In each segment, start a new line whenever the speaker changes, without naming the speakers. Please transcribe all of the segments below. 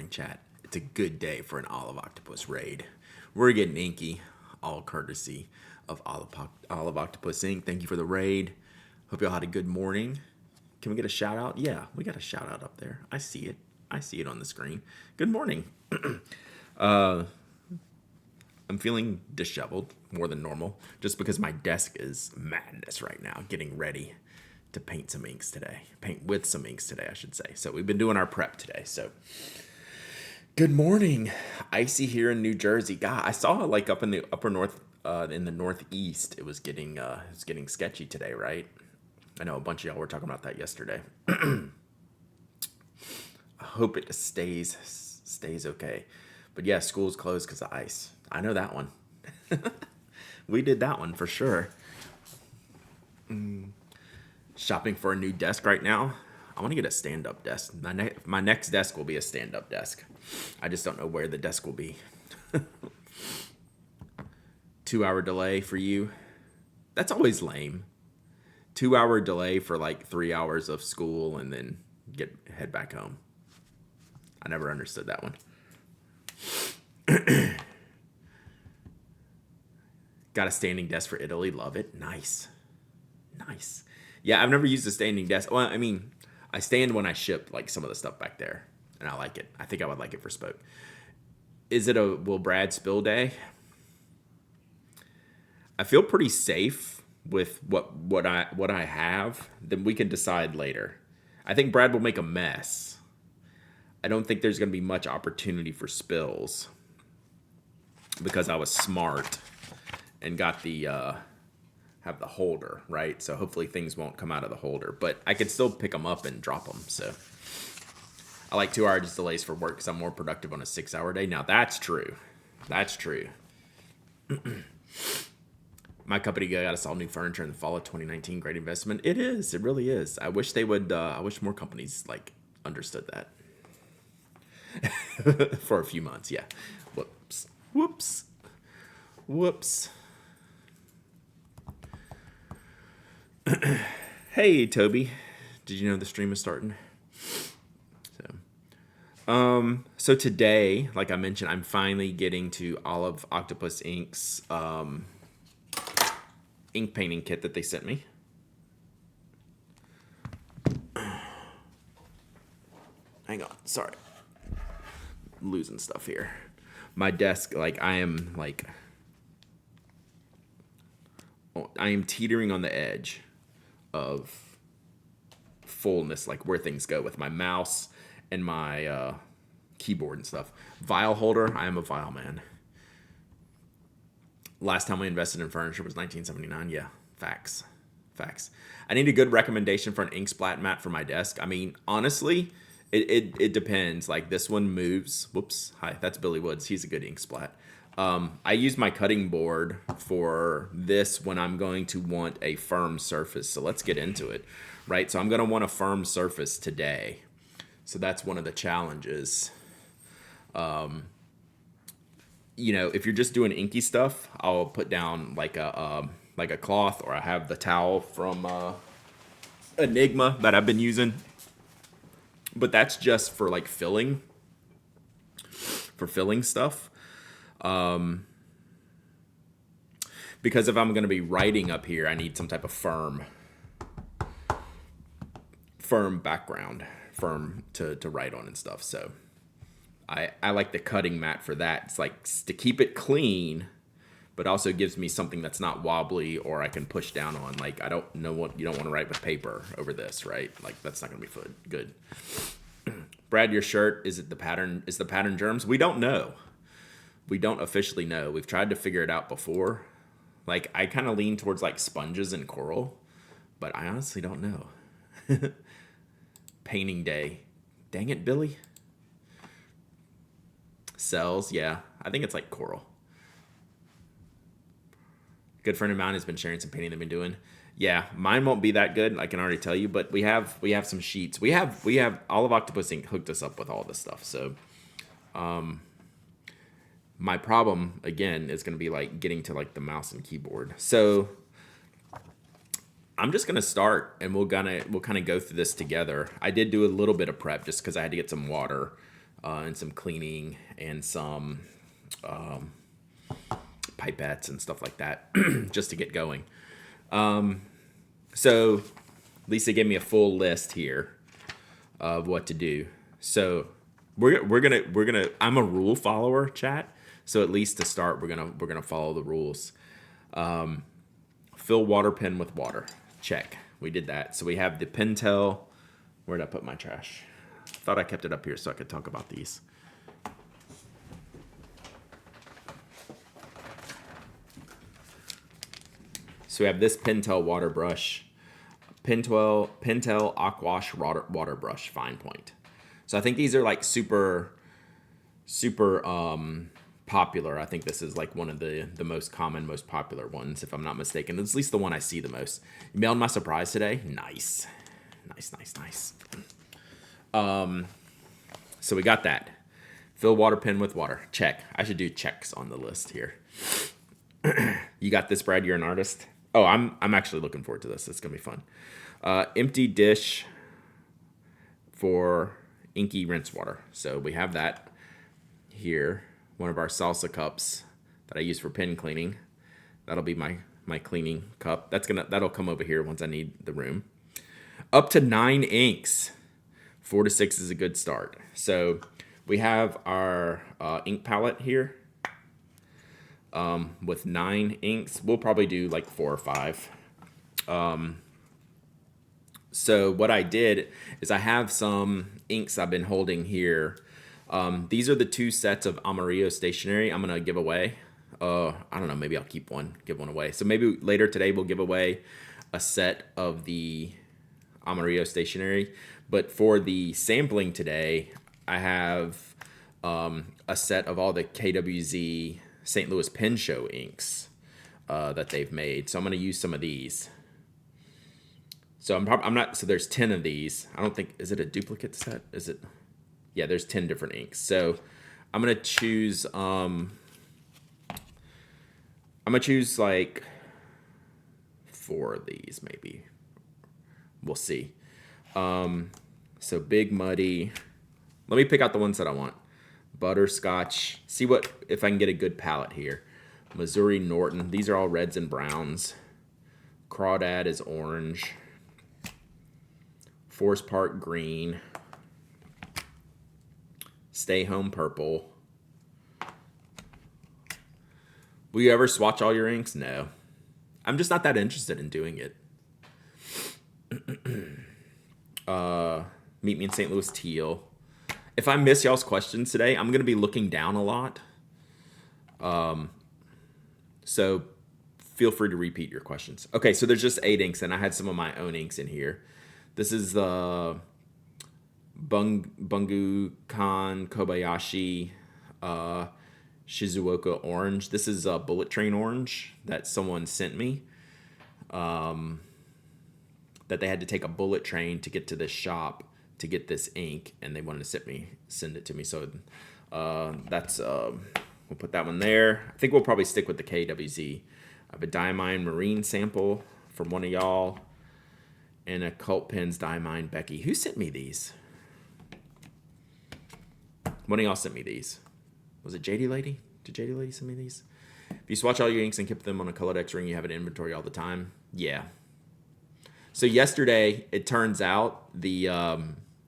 morning, chat. It's a good day for an Olive Octopus raid. We're getting inky, all courtesy of Olive Octopus Inc. Thank you for the raid. Hope y'all had a good morning. Can we get a shout out? Yeah, we got a shout out up there. I see it. I see it on the screen. Good morning. I'm feeling disheveled more than normal just because my desk is madness right now, getting ready to paint some inks today. Paint with some inks today, I should say. So we've been doing our prep today. So good morning. Icy here in New Jersey. God, I saw like up in the upper north, in the northeast, it was getting sketchy today, right? I know a bunch of y'all were talking about that yesterday. I hope it stays okay. But yeah, school's closed because of ice. I know that one. We did that one for sure. Shopping for a new desk right now. I want to get a stand-up desk. My next desk will be a stand-up desk. I just don't know where the desk will be. 2-hour delay for you. That's always lame. 2-hour delay for like 3 hours of school and then head back home. I never understood that one. Got a standing desk for Italy. Love it. Nice. Yeah, I've never used a standing desk. Well, I mean, I stand when I ship like some of the stuff back there, and I like it. I think I would like it for Spoke. Is it a will Brad spill day? I feel pretty safe with what I have. Then we can decide later. I think Brad will make a mess. I don't think there's going to be much opportunity for spills because I was smart and got the have the holder, right? So hopefully things won't come out of the holder, but I could still pick them up and drop them. So I like 2-hour delays for work because I'm more productive on a 6-hour day. Now that's true. My company got us all new furniture in the fall of 2019. Great investment. It is. It really is. I wish they would. I wish more companies like understood that. For a few months, yeah. Whoops. Hey, Toby. Did you know the stream is starting? So today, like I mentioned, I'm finally getting to Olive Octopus Inc.'s ink painting kit that they sent me. Hang on, sorry. Losing stuff here. My desk, I am teetering on the edge of fullness, like where things go with my mouse and my keyboard and stuff. Vial holder, I am a vial man. Last time we invested in furniture was 1979. Yeah, facts. I need a good recommendation for an ink splat mat for my desk. I mean, honestly, it depends. Like this one moves. Whoops. Hi, that's Billy Woods. He's a good ink splat. I use my cutting board for this when I'm going to want a firm surface. So let's get into it, right? So I'm going to want a firm surface today. So that's one of the challenges. If you're just doing inky stuff, I'll put down like a cloth, or I have the towel from Enigma that I've been using. But that's just for like filling stuff. Because if I'm going to be writing up here, I need some type of firm background, firm to write on and stuff. So I like the cutting mat for that. It's like to keep it clean, but also gives me something that's not wobbly or I can push down on. Like, I don't know what, you don't want to write with paper over this, right? Like, that's not going to be good. Brad, your shirt, is the pattern germs? We don't know. We don't officially know. We've tried to figure it out before. Like, I kind of lean towards like sponges and coral, but I honestly don't know. Painting day. Dang it, Billy. Cells, yeah. I think it's like coral. Good friend of mine has been sharing some painting they've been doing. Yeah, mine won't be that good, I can already tell you, but we have some sheets. We have Olive Octopus Inc. hooked us up with all this stuff. So my problem again is going to be like getting to like the mouse and keyboard. So I'm just going to start and we'll kind of go through this together. I did do a little bit of prep just because I had to get some water and some cleaning and some pipettes and stuff like that just to get going. So Lisa gave me a full list here of what to do. So we're gonna I'm a rule follower, chat. So at least to start, we're gonna follow the rules. Fill water pen with water. Check. We did that. So we have the Pentel. Where'd I put my trash? Thought I kept it up here so I could talk about these. So we have this Pentel water brush, Pentel Aquash water brush, fine point. So I think these are like super popular. I think this is like one of the most common, most popular ones, if I'm not mistaken. It's at least the one I see the most. You mailed my surprise today? Nice. Nice. So we got that. Fill water pen with water. Check. I should do checks on the list here. You got this, Brad? You're an artist? Oh, I'm actually looking forward to this. It's going to be fun. Empty dish for inky rinse water. So we have that here. One of our salsa cups that I use for pen cleaning. That'll be my cleaning cup. That'll come over here once I need the room. Up to 9 inks. 4 to 6 is a good start. So we have our ink palette here with 9 inks. We'll probably do like 4 or 5. So what I did is I have some inks I've been holding here. These are the 2 sets of Amarillo stationery I'm going to give away. I don't know, maybe I'll give one away. So maybe later today we'll give away a set of the Amarillo stationery. But for the sampling today, I have a set of all the KWZ St. Louis Pen Show inks that they've made. So I'm going to use some of these. So I'm not. So there's 10 of these. I don't think, is it a duplicate set? Is it? Yeah, there's 10 different inks. So I'm gonna choose. I'm gonna choose like 4 of these, maybe. We'll see. So Big Muddy. Let me pick out the ones that I want. Butterscotch. See if I can get a good palette here. Missouri Norton. These are all reds and browns. Crawdad is orange. Forest Park green. Stay Home purple. Will you ever swatch all your inks? No. I'm just not that interested in doing it. Meet me in St. Louis teal. If I miss y'all's questions today, I'm going to be looking down a lot. So feel free to repeat your questions. Okay, so there's just 8 inks, and I had some of my own inks in here. This is the Bungu Kan Kobayashi Shizuoka orange. This is a bullet train orange that someone sent me. That they had to take a bullet train to get to this shop to get this ink, and they wanted to send it to me. So that's we'll put that one there. I think we'll probably stick with the KWZ. I have a Diamine Marine sample from one of y'all, and a Cult Pens Diamine Becky. Who sent me these? One of y'all sent me these. Was it JD Lady? Did JD Lady send me these? If you swatch all your inks and keep them on a Colodex ring, you have an inventory all the time. Yeah. So yesterday, it turns out the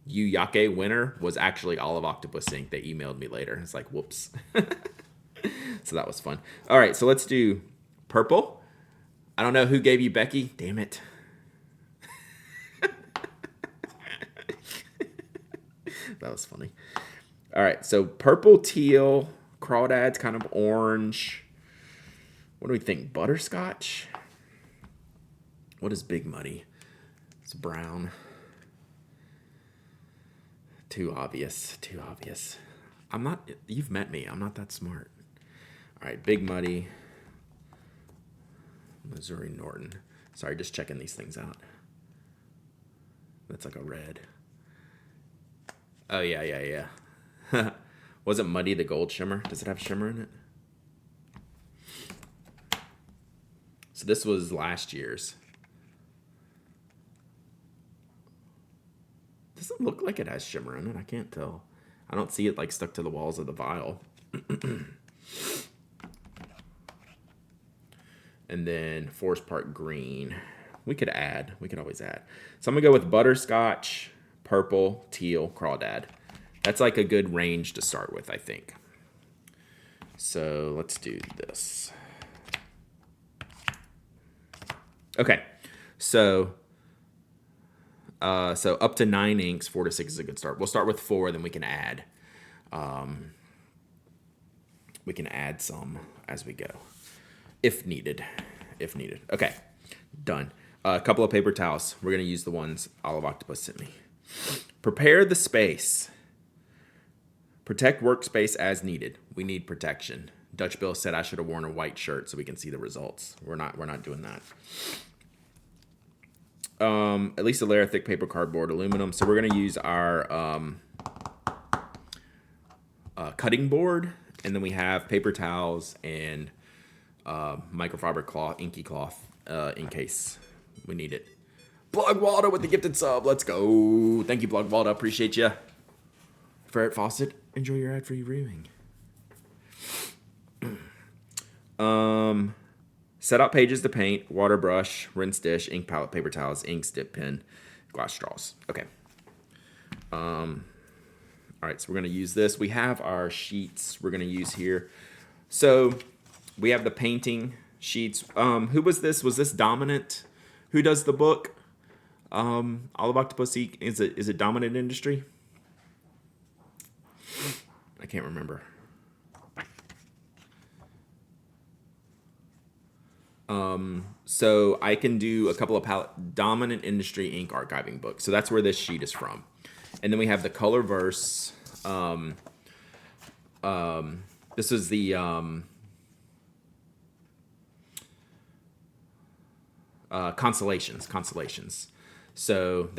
Yu Yake winner was actually Olive Octopus ink. They emailed me later. It's like, whoops. So that was fun. All right, so let's do purple. I don't know who gave you Becky. Damn it. That was funny. All right, so purple, teal, crawdads, kind of orange. What do we think? Butterscotch? What is Big Muddy? It's brown. Too obvious. I'm not, you've met me. I'm not that smart. All right, Big Muddy. Missouri Norton. Sorry, just checking these things out. That's like a red. Oh, yeah. Wasn't Muddy the gold shimmer? Does it have shimmer in it? So this was last year's. Doesn't look like it has shimmer in it. I can't tell. I don't see it like stuck to the walls of the vial. And then Forest Park green. We could always add. So I'm gonna go with butterscotch, purple, teal, crawdad. That's like a good range to start with, I think. So let's do this. Okay, so up to 9 inks, 4 to 6 is a good start. We'll start with 4, then we can add. We can add some as we go, if needed. Okay, done. A couple of paper towels. We're gonna use the ones Olive Octopus sent me. Prepare the space. Protect workspace as needed. We need protection. Dutch Bill said I should have worn a white shirt so we can see the results. We're not doing that. At least a layer of thick paper, cardboard, aluminum. So we're gonna use our cutting board, and then we have paper towels and microfiber cloth, inky cloth, in case we need it. Blog Waldo with the gifted sub. Let's go. Thank you, Blog Waldo. Appreciate you. Ferret Fawcett, enjoy your ad-free viewing. Set out pages to paint, water brush, rinse dish, ink palette, paper towels, inks, dip pen, glass straws. Okay. All right, so we're going to use this. We have our sheets we're going to use here. So we have the painting sheets. Who was this? Was this Dominant? Who does the book? Olive Octopus, is it Dominant Industry? I can't remember. So I can do a couple of Dominant Industry ink archiving books. So that's where this sheet is from. And then we have the Colorverse. This is the Constellations. So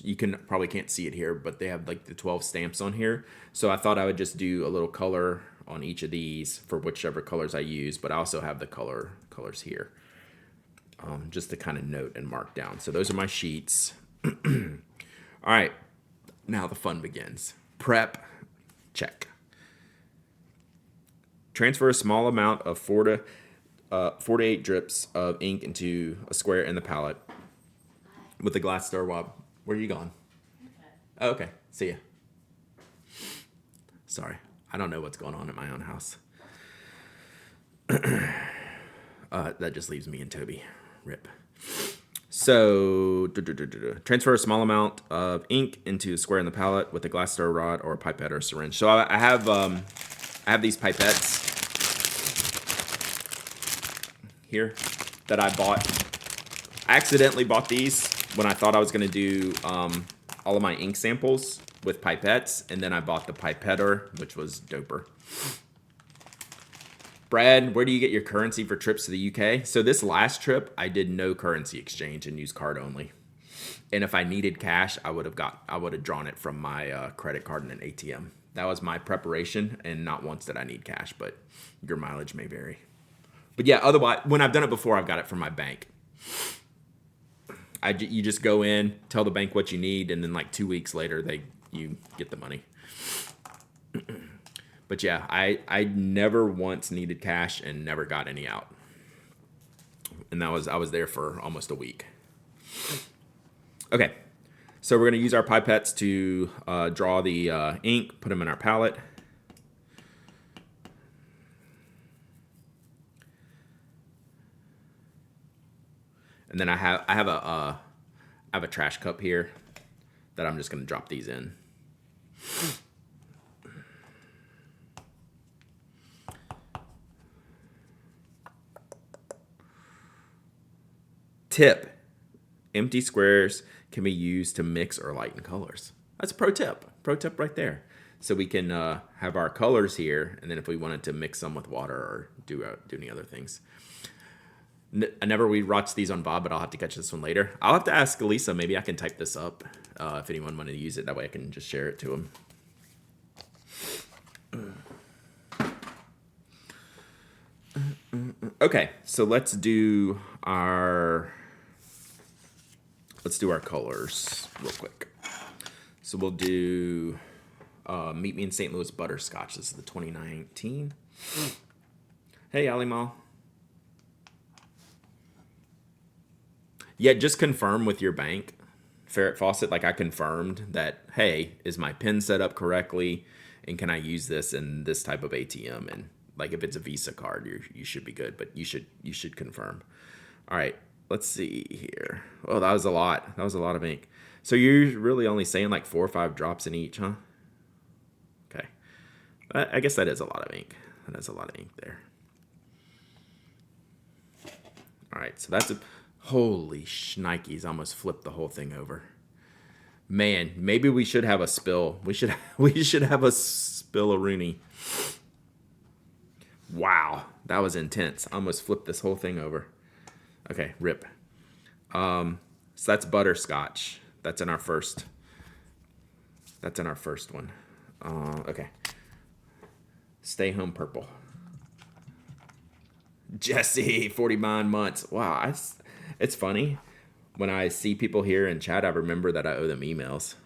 you probably can't see it here, but they have like the 12 stamps on here. So I thought I would just do a little color on each of these for whichever colors I use, but I also have the colors here, just to kind of note and mark down. So those are my sheets. All right, now the fun begins. Prep, check. Transfer a small amount of 4 to 8 drips of ink into a square in the palette with a glass stir wab. Where are you going? Oh, okay, see ya. Sorry, I don't know what's going on at my own house. That just leaves me and Toby. Rip. So, transfer a small amount of ink into a square in the palette with a glass stir rod or a pipette or a syringe. So I have these pipettes here that I bought. I accidentally bought these when I thought I was going to do all of my ink samples with pipettes, and then I bought the pipetter, which was doper. Brad, where do you get your currency for trips to the UK? So this last trip, I did no currency exchange and used card only. And if I needed cash, I would have drawn it from my credit card in an ATM. That was my preparation, and not once did I need cash, but your mileage may vary. But yeah, otherwise, when I've done it before, I've got it from my bank. You just go in, tell the bank what you need, and then like 2 weeks later, you get the money. But yeah, I never once needed cash and never got any out. And I was there for almost a week. Okay, so we're gonna use our pipettes to draw the ink, put them in our palette. And then I have a trash cup here that I'm just gonna drop these in. Tip: empty squares can be used to mix or lighten colors. That's a pro tip. Pro tip right there. So we can have our colors here, and then if we wanted to mix them with water or do any other things. I never watched these on Bob, but I'll have to catch this one later. I'll have to ask Elisa. Maybe I can type this up if anyone wanted to use it. That way I can just share it to them. Okay, so let's do our colors real quick. So we'll do Meet Me in St. Louis Butterscotch. This is the 2019. Hey, Ali Mal. Yeah, just confirm with your bank, Ferret Fawcett. Like I confirmed that, hey, is my PIN set up correctly? And can I use this in this type of ATM? And like if it's a Visa card, you should be good, but you should confirm. All right, let's see here. Oh, that was a lot. That was a lot of ink. So you're really only saying like 4 or 5 drops in each, huh? Okay. I guess that is a lot of ink. That is a lot of ink there. All right, so that's a holy shnikes! Almost flipped the whole thing over. Man, maybe we should have a spill. We should have a spill of Rooney. Wow, that was intense. Almost flipped this whole thing over. Okay, rip. So that's butterscotch. That's in our first. That's in our first one. Okay. Stay home purple. Jesse, 49 months. Wow, it's funny. When I see people here in chat, I remember that I owe them emails.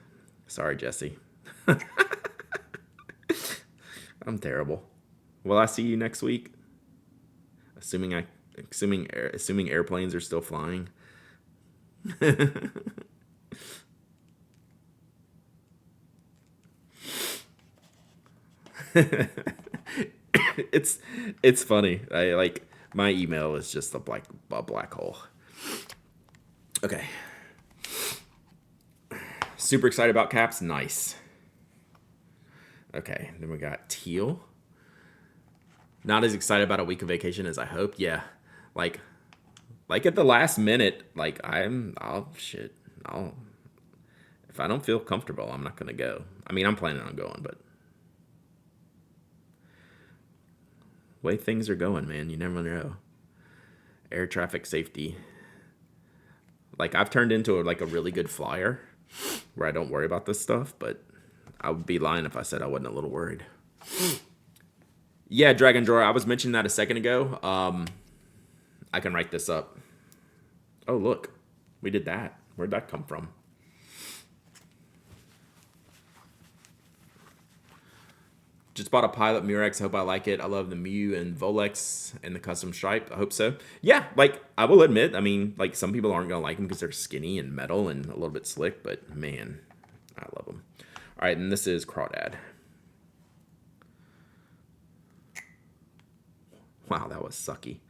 Sorry, Jesse. I'm terrible. Will I see you next week? Assuming airplanes are still flying. It's funny. I like my email is just a black hole. Okay. Super excited about caps. Nice. Okay, then we got teal. Not as excited about a week of vacation as I hoped. Yeah, like at the last minute, like if I don't feel comfortable, I'm not gonna go. I mean, I'm planning on going, but way things are going, man, you never know. Air traffic safety. Like I've turned into a really good flyer, where I don't worry about this stuff, but I would be lying if I said I wasn't a little worried. Yeah, Dragon Drawer, I was mentioning that a second ago. I can write this up. Oh, look. We did that. Where'd that come from? Just bought a Pilot Murex. I hope I like it. I love the Mew and Volex and the custom stripe. I hope so. Yeah, like, I will admit, I mean, like, some people aren't going to like them because they're skinny and metal and a little bit slick, but, man, I love them. All right, and this is Crawdad. Wow, that was sucky.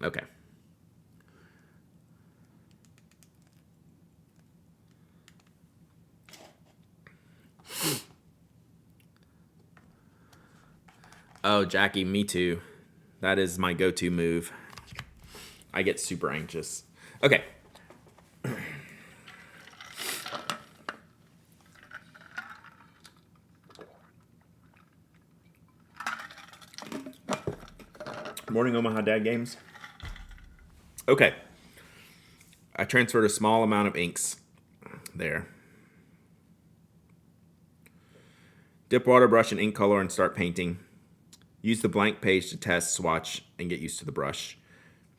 Okay. Oh, Jackie, me too. That is my go-to move. I get super anxious. Okay. Morning Omaha Dad Games. Okay. I transferred a small amount of inks there. Dip water brush in ink color and start painting. Use the blank page to test, swatch, and get used to the brush.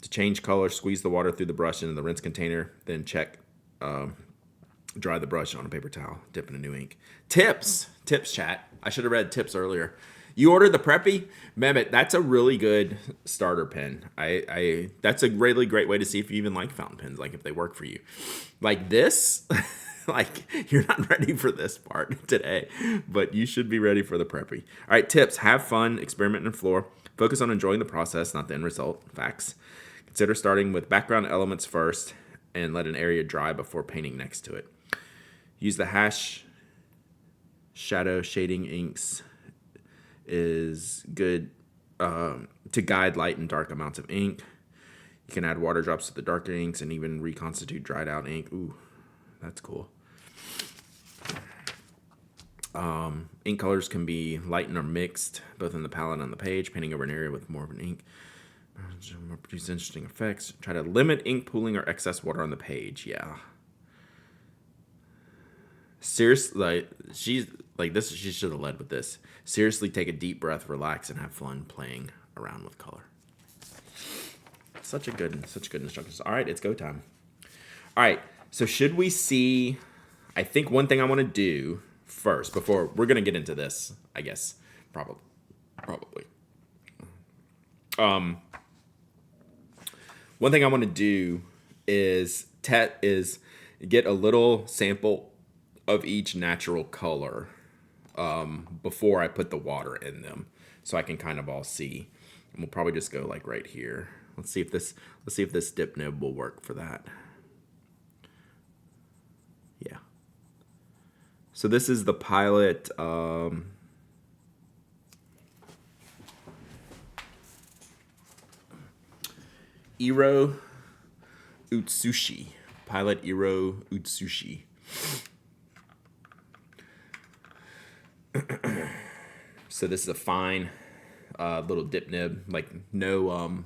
To change color, squeeze the water through the brush into the rinse container, then check, dry the brush on a paper towel, dip in a new ink. Tips, chat. I should have read tips earlier. You ordered the Preppy? Mehmet, that's a really good starter pen. That's a really great way to see if you even like fountain pens, like if they work for you. Like this, like you're not ready for this part today, but you should be ready for the Preppy. All right, tips. Have fun, experiment in floor. Focus on enjoying the process, not the end result. Facts. Consider starting with background elements first and let an area dry before painting next to it. Use the hash shadow shading inks is good to guide light and dark amounts of ink. You can add water drops to the darker inks and even reconstitute dried out ink. Ooh, that's cool. Ink colors can be lightened or mixed, both in the palette and on the page, painting over an area with more of an ink. Produce interesting effects. Try to limit ink pooling or excess water on the page. Yeah. Seriously, she should have led with this. Seriously, take a deep breath, relax, and have fun playing around with color. Such good instructions. All right, it's go time. All right, So should we see, I think one thing I want to do first, before we're going to get into this, I guess, probably. One thing I want to do is get a little sample of each natural color before I put the water in them, so I can kind of all see. And we'll probably just go like right here. Let's see if this dip nib will work for that. Yeah. So this is the Pilot Iro Utsushi. Pilot Iro Utsushi. So this is a fine little dip nib. Like no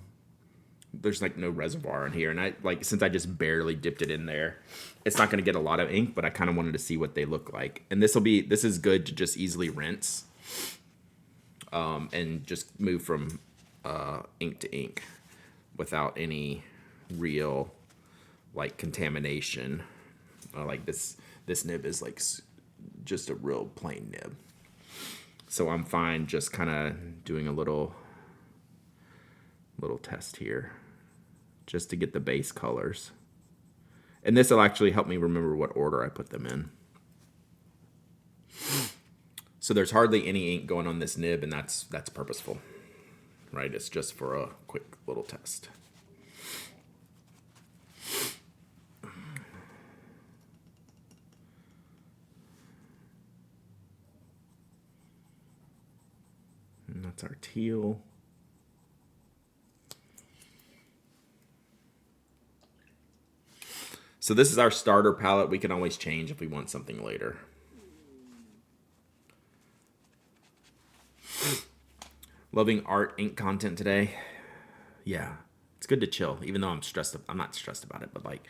there's like no reservoir in here, and since I just barely dipped it in there, it's not going to get a lot of ink, but I kind of wanted to see what they look like. And this is good to just easily rinse and just move from ink to ink without any real like contamination. Like this nib is like just a real plain nib, so I'm fine just kind of doing a little test here just to get the base colors. And this will actually help me remember what order I put them in. So there's hardly any ink going on this nib, and that's purposeful, right? It's just for a quick little test. And that's our teal. So this is our starter palette. We can always change if we want something later. Loving art ink content today. Yeah, it's good to chill, even though I'm stressed. I'm not stressed about it, but like,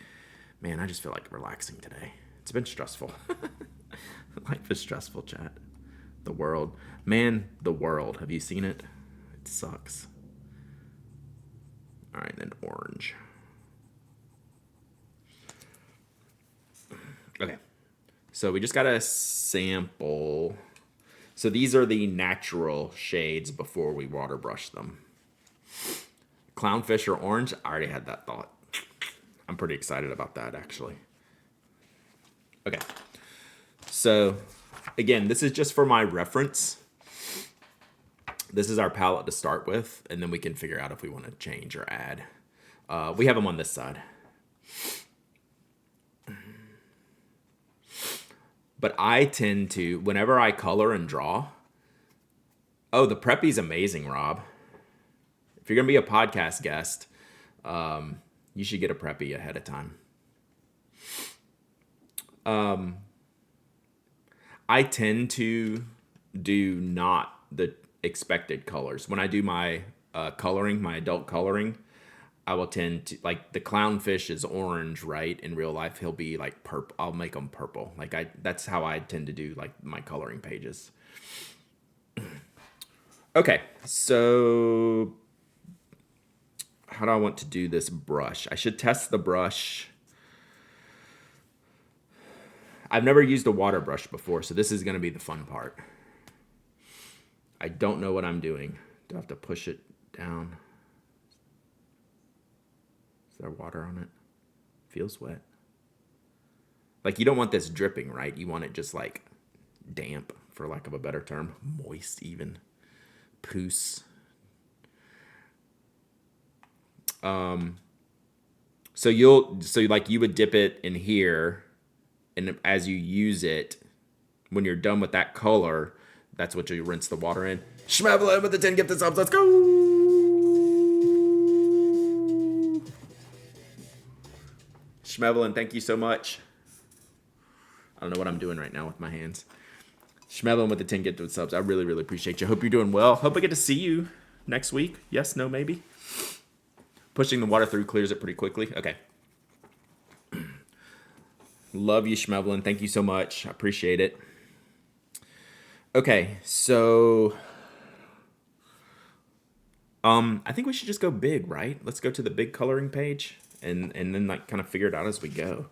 man, I just feel like relaxing today. It's been stressful. Life is stressful, chat. The world. Man, the world. Have you seen it? It sucks. All right, then orange. Okay, so we just got a sample. So these are the natural shades before we water brush them. Clownfish or orange? I already had that thought. I'm pretty excited about that, actually. Okay, so again, this is just for my reference. This is our palette to start with, and then we can figure out if we want to change or add. We have them on this side. But I tend to, whenever I color and draw, oh, the Preppy's amazing, Rob. If you're going to be a podcast guest, you should get a Preppy ahead of time. I tend to do not the expected colors. When I do my coloring, my adult coloring, I will tend to, like, the clownfish is orange, right? In real life, he'll be like purple. I'll make them purple. That's how I tend to do like my coloring pages. Okay, so how do I want to do this brush? I should test the brush. I've never used a water brush before, so this is going to be the fun part. I don't know what I'm doing. Do I have to push it down? Is there water on it? Feels wet. Like, you don't want this dripping, right? You want it just like damp, for lack of a better term. Moist even. Poos. So you would dip it in here, and as you use it, when you're done with that color, that's what you rinse the water in. Schmevlin with the 10 gifted subs. Let's go! Schmevlin, thank you so much. I don't know what I'm doing right now with my hands. Schmevlin with the 10 gifted subs. I really, really appreciate you. Hope you're doing well. Hope I get to see you next week. Yes, no, maybe. Pushing the water through clears it pretty quickly. Okay. Love you, Schmevlin. Thank you so much. I appreciate it. Okay, so I think we should just go big, right? Let's go to the big coloring page and then like kind of figure it out as we go.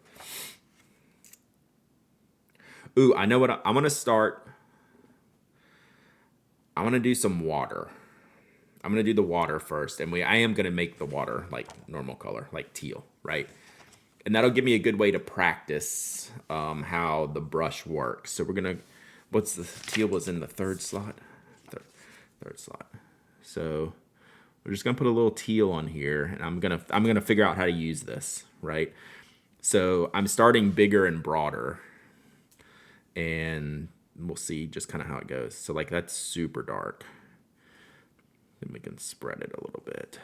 Ooh, I know what I'm gonna start. I want to do some water. I'm gonna do the water first, and I am gonna make the water like normal color, like teal, right? And that'll give me a good way to practice how the brush works. So we're gonna, what's the teal was in the third slot, third slot. So we're just gonna put a little teal on here, and I'm gonna figure out how to use this, right? So I'm starting bigger and broader, and we'll see just kind of how it goes. So like that's super dark. Then we can spread it a little bit.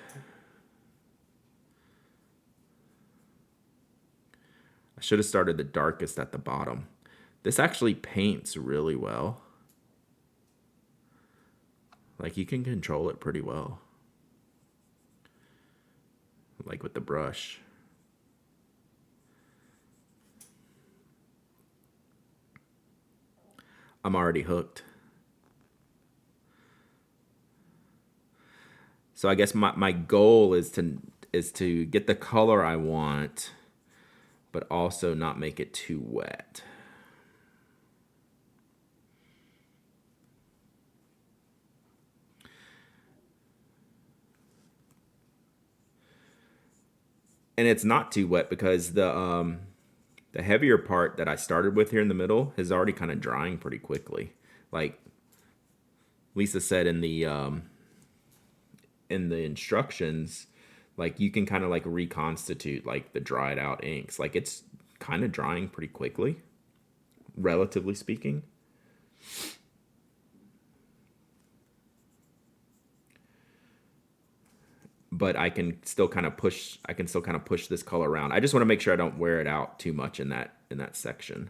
I should have started the darkest at the bottom. This actually paints really well. Like you can control it pretty well. Like with the brush. I'm already hooked. So I guess my goal is to get the color I want, but also not make it too wet. And it's not too wet because the heavier part that I started with here in the middle is already kind of drying pretty quickly. Like Lisa said in the instructions, like you can kind of like reconstitute like the dried out inks. Like it's kind of drying pretty quickly, relatively speaking. But I can still kind of push this color around. I just want to make sure I don't wear it out too much in that section.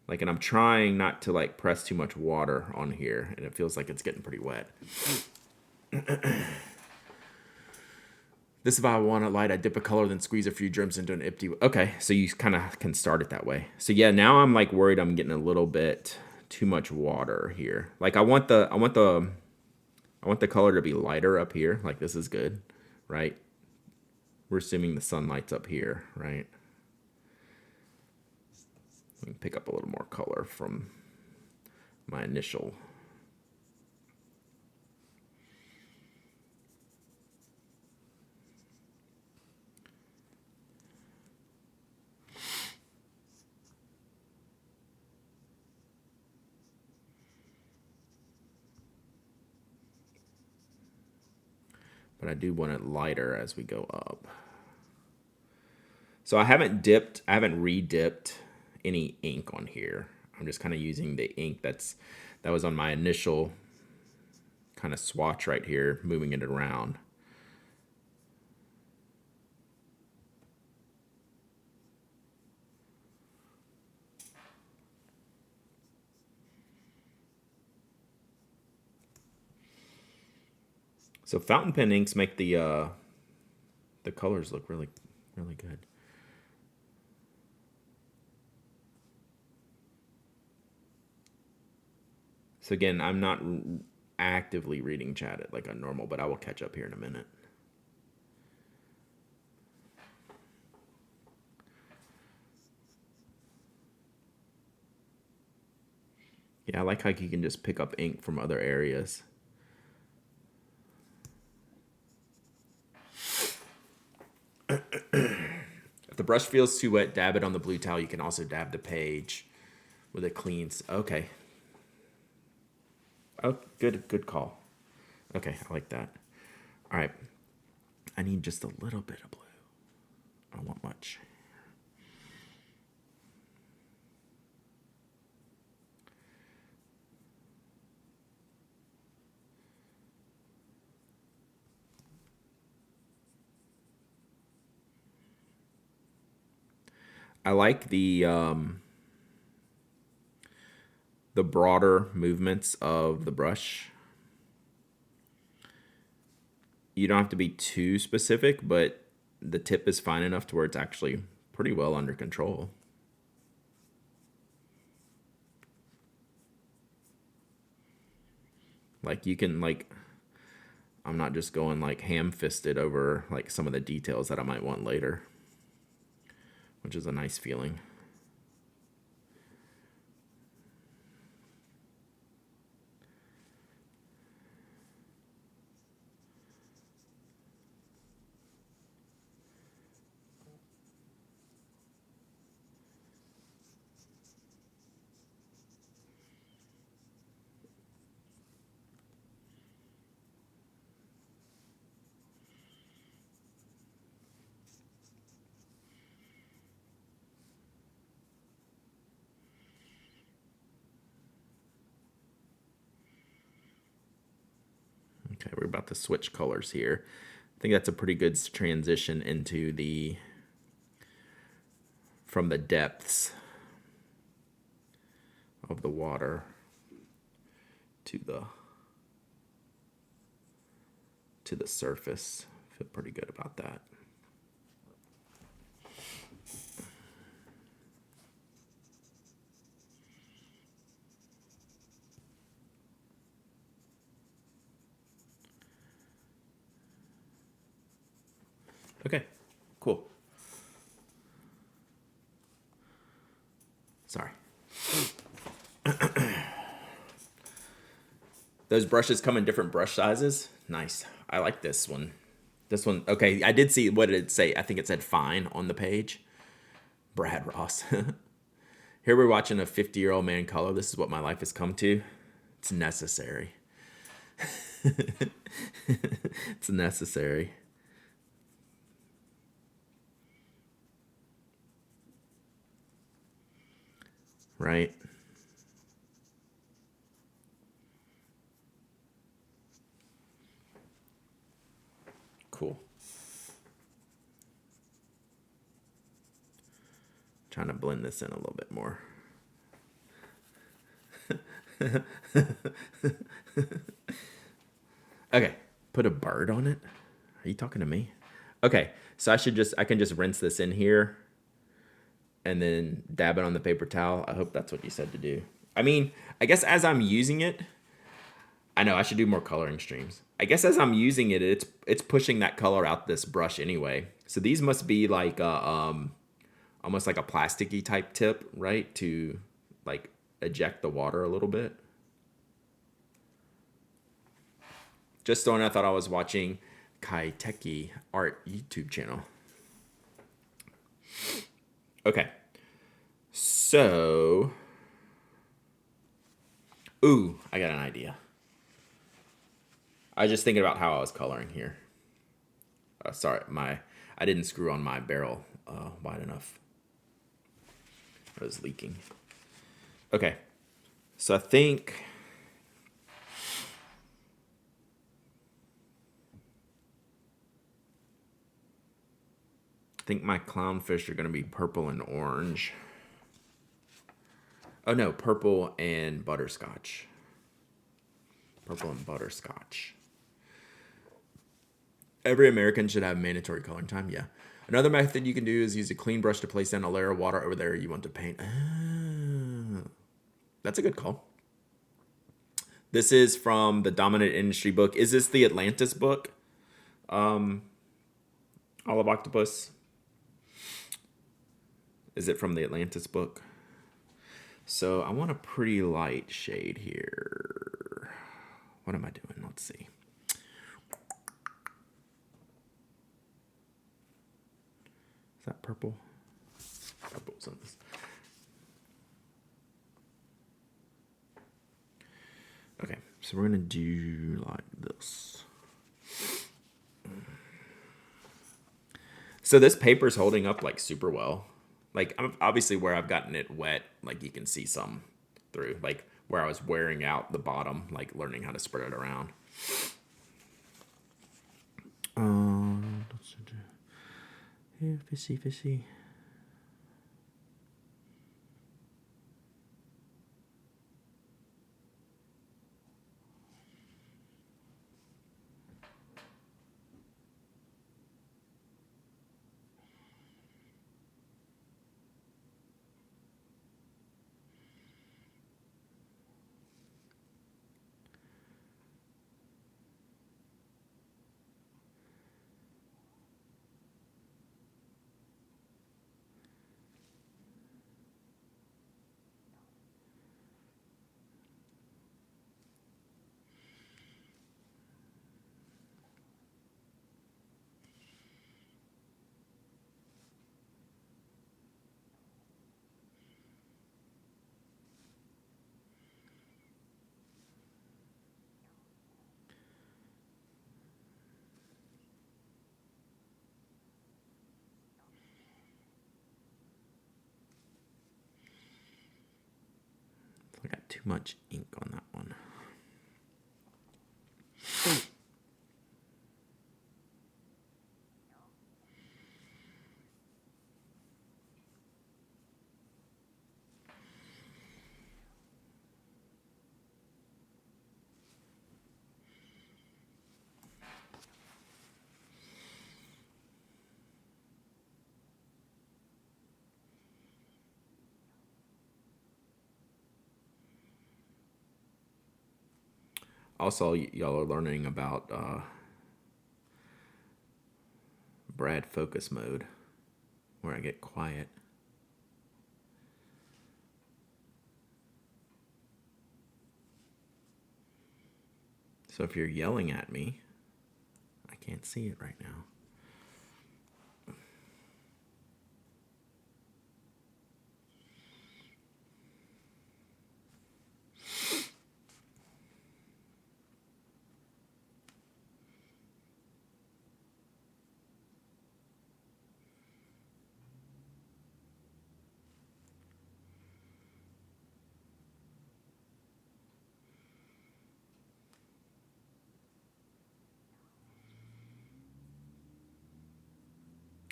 Like, and I'm trying not to like press too much water on here, and it feels like it's getting pretty wet. This is if I want it light, I dip a color, then squeeze a few drips into an empty. Okay, so you kind of can start it that way. So yeah, now I'm like worried I'm getting a little bit too much water here. Like I want the color to be lighter up here. Like this is good, right? We're assuming the sunlight's up here, right? We can pick up a little more color from my initial. But I do want it lighter as we go up. So I haven't re-dipped any ink on here. I'm just kind of using the ink that was on my initial kind of swatch right here, moving it around. So fountain pen inks make the colors look really, really good. So again, I'm not actively reading chat like a normal, but I will catch up here in a minute. Yeah, I like how you can just pick up ink from other areas. If the brush feels too wet, dab it on the blue towel. You can also dab the page with a clean. Okay. Oh, good call. Okay, I like that. All right. I need just a little bit of blue. I don't want much. I like the broader movements of the brush. You don't have to be too specific, but the tip is fine enough to where it's actually pretty well under control. Like you can like, I'm not just going like ham-fisted over like some of the details that I might want later, which is a nice feeling. Okay, we're about to switch colors here. I think that's a pretty good transition into from the depths of the water to the surface. I feel pretty good about that. Okay, cool. Sorry. Those brushes come in different brush sizes. Nice. I like this one. This one, okay, I did see, what did it say? I think it said fine on the page. Brad Ross. Here we're watching a 50-year-old man color. This is what my life has come to. It's necessary. It's necessary. Right? Cool. Trying to blend this in a little bit more. Okay, put a bird on it. Are you talking to me? Okay, so I can just rinse this in here and then dab it on the paper towel. I hope that's what you said to do. I mean, I guess as I'm using it, I know I should do more coloring streams. I guess as I'm using it, it's pushing that color out this brush anyway. So these must be like almost like a plasticky type tip, right? To like eject the water a little bit. Just so I thought I was watching Kaiteki Art YouTube channel. Okay. So, ooh, I got an idea. I was just thinking about how I was coloring here. Sorry, I didn't screw on my barrel wide enough. It was leaking. Okay, so I think my clownfish are going to be purple and orange. Oh no, purple and butterscotch. Purple and butterscotch. Every American should have mandatory coloring time. Yeah. Another method you can do is use a clean brush to place down a layer of water over there you want to paint. That's a good call. This is from the Dominant Industry book. Is this the Atlantis book? Olive Octopus. Is it from the Atlantis book? So I want a pretty light shade here. What am I doing? Let's see. Is that purple? Purple's on this. Okay, so we're gonna do like this. So this paper's holding up like super well. Like obviously where I've gotten it wet, like you can see some through. Like where I was wearing out the bottom, like learning how to spread it around. Here, fishy. got too much ink on that one. Also, y'all are learning about Brad focus mode, where I get quiet. So if you're yelling at me, I can't see it right now.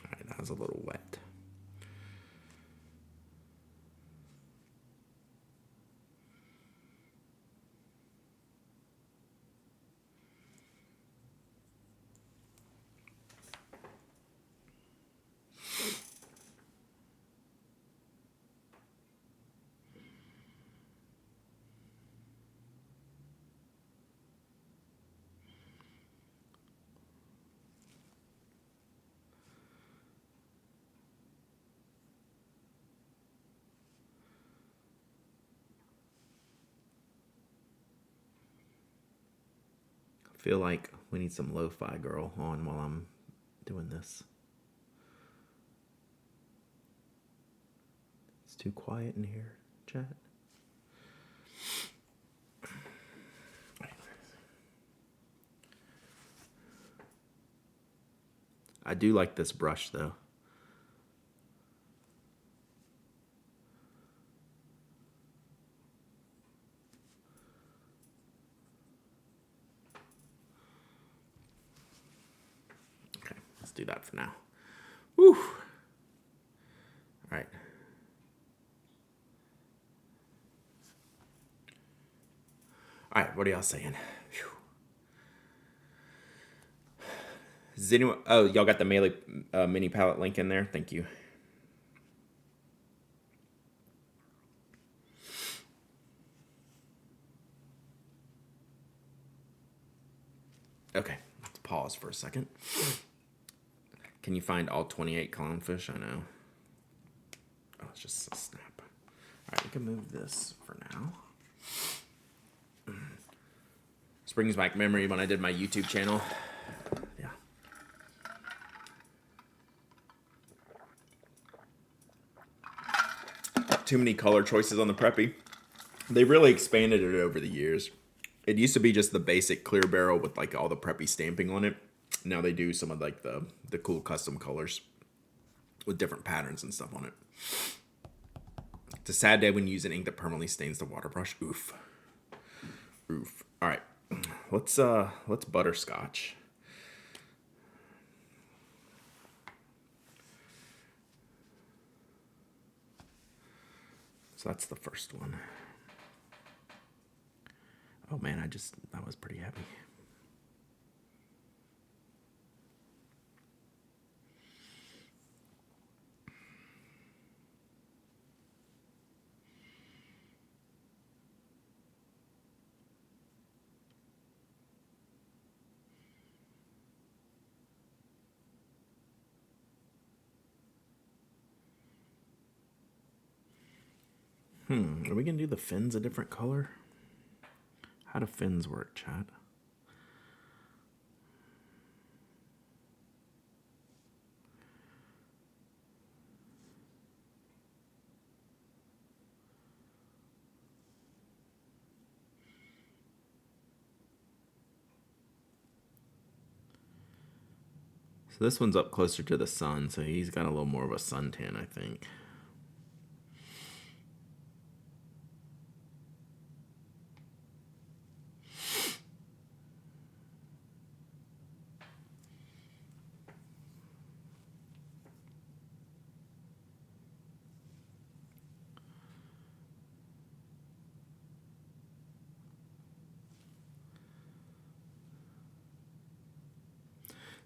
All right, that was a little wet. I feel like we need some lo-fi girl on while I'm doing this. It's too quiet in here, chat. I do like this brush though. Okay, let's do that for now. Woo! All right. All right, what are y'all saying? Whew. Does anyone? Oh, y'all got the Melee mini palette link in there. Thank you. Okay, let's pause for a second. Can you find all 28 clownfish? I know. Oh, it's just a snap. All right, we can move this for now. This brings back memory when I did my YouTube channel. Yeah. Too many color choices on the Preppy. They really expanded it over the years. It used to be just the basic clear barrel with like all the Preppy stamping on it. Now they do some of like the cool custom colors with different patterns and stuff on it. It's a sad day when you use an ink that permanently stains the water brush. Oof. Oof. All right. Let's butterscotch. So that's the first one. Oh man, that was pretty heavy. Are we gonna do the fins a different color? How do fins work, chat? So this one's up closer to the sun, so he's got a little more of a suntan, I think.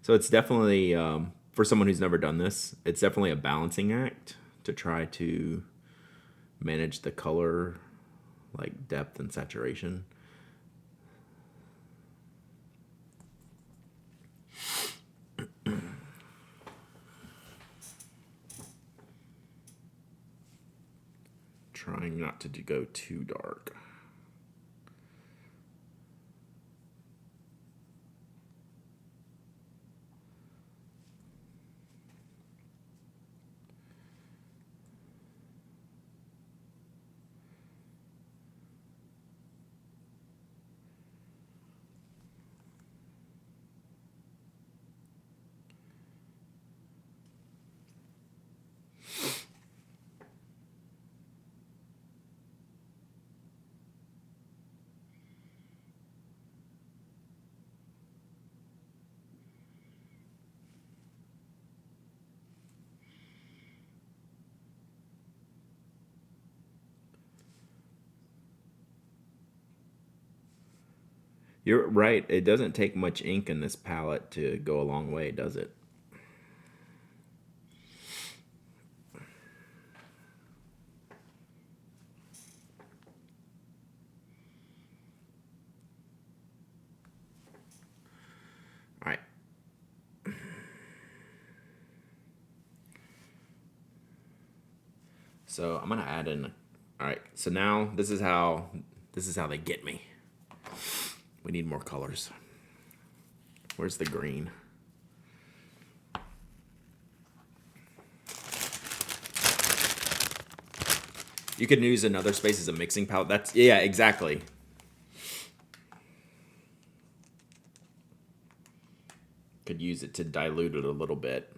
So it's definitely, for someone who's never done this, it's definitely a balancing act to try to manage the color, like depth and saturation. Trying not to go too dark. You're right. It doesn't take much ink in this palette to go a long way, does it? All right. So I'm gonna add in. All right. So now this is how they get me. We need more colors. Where's the green? You could use another space as a mixing palette. That's, yeah, exactly. Could use it to dilute it a little bit.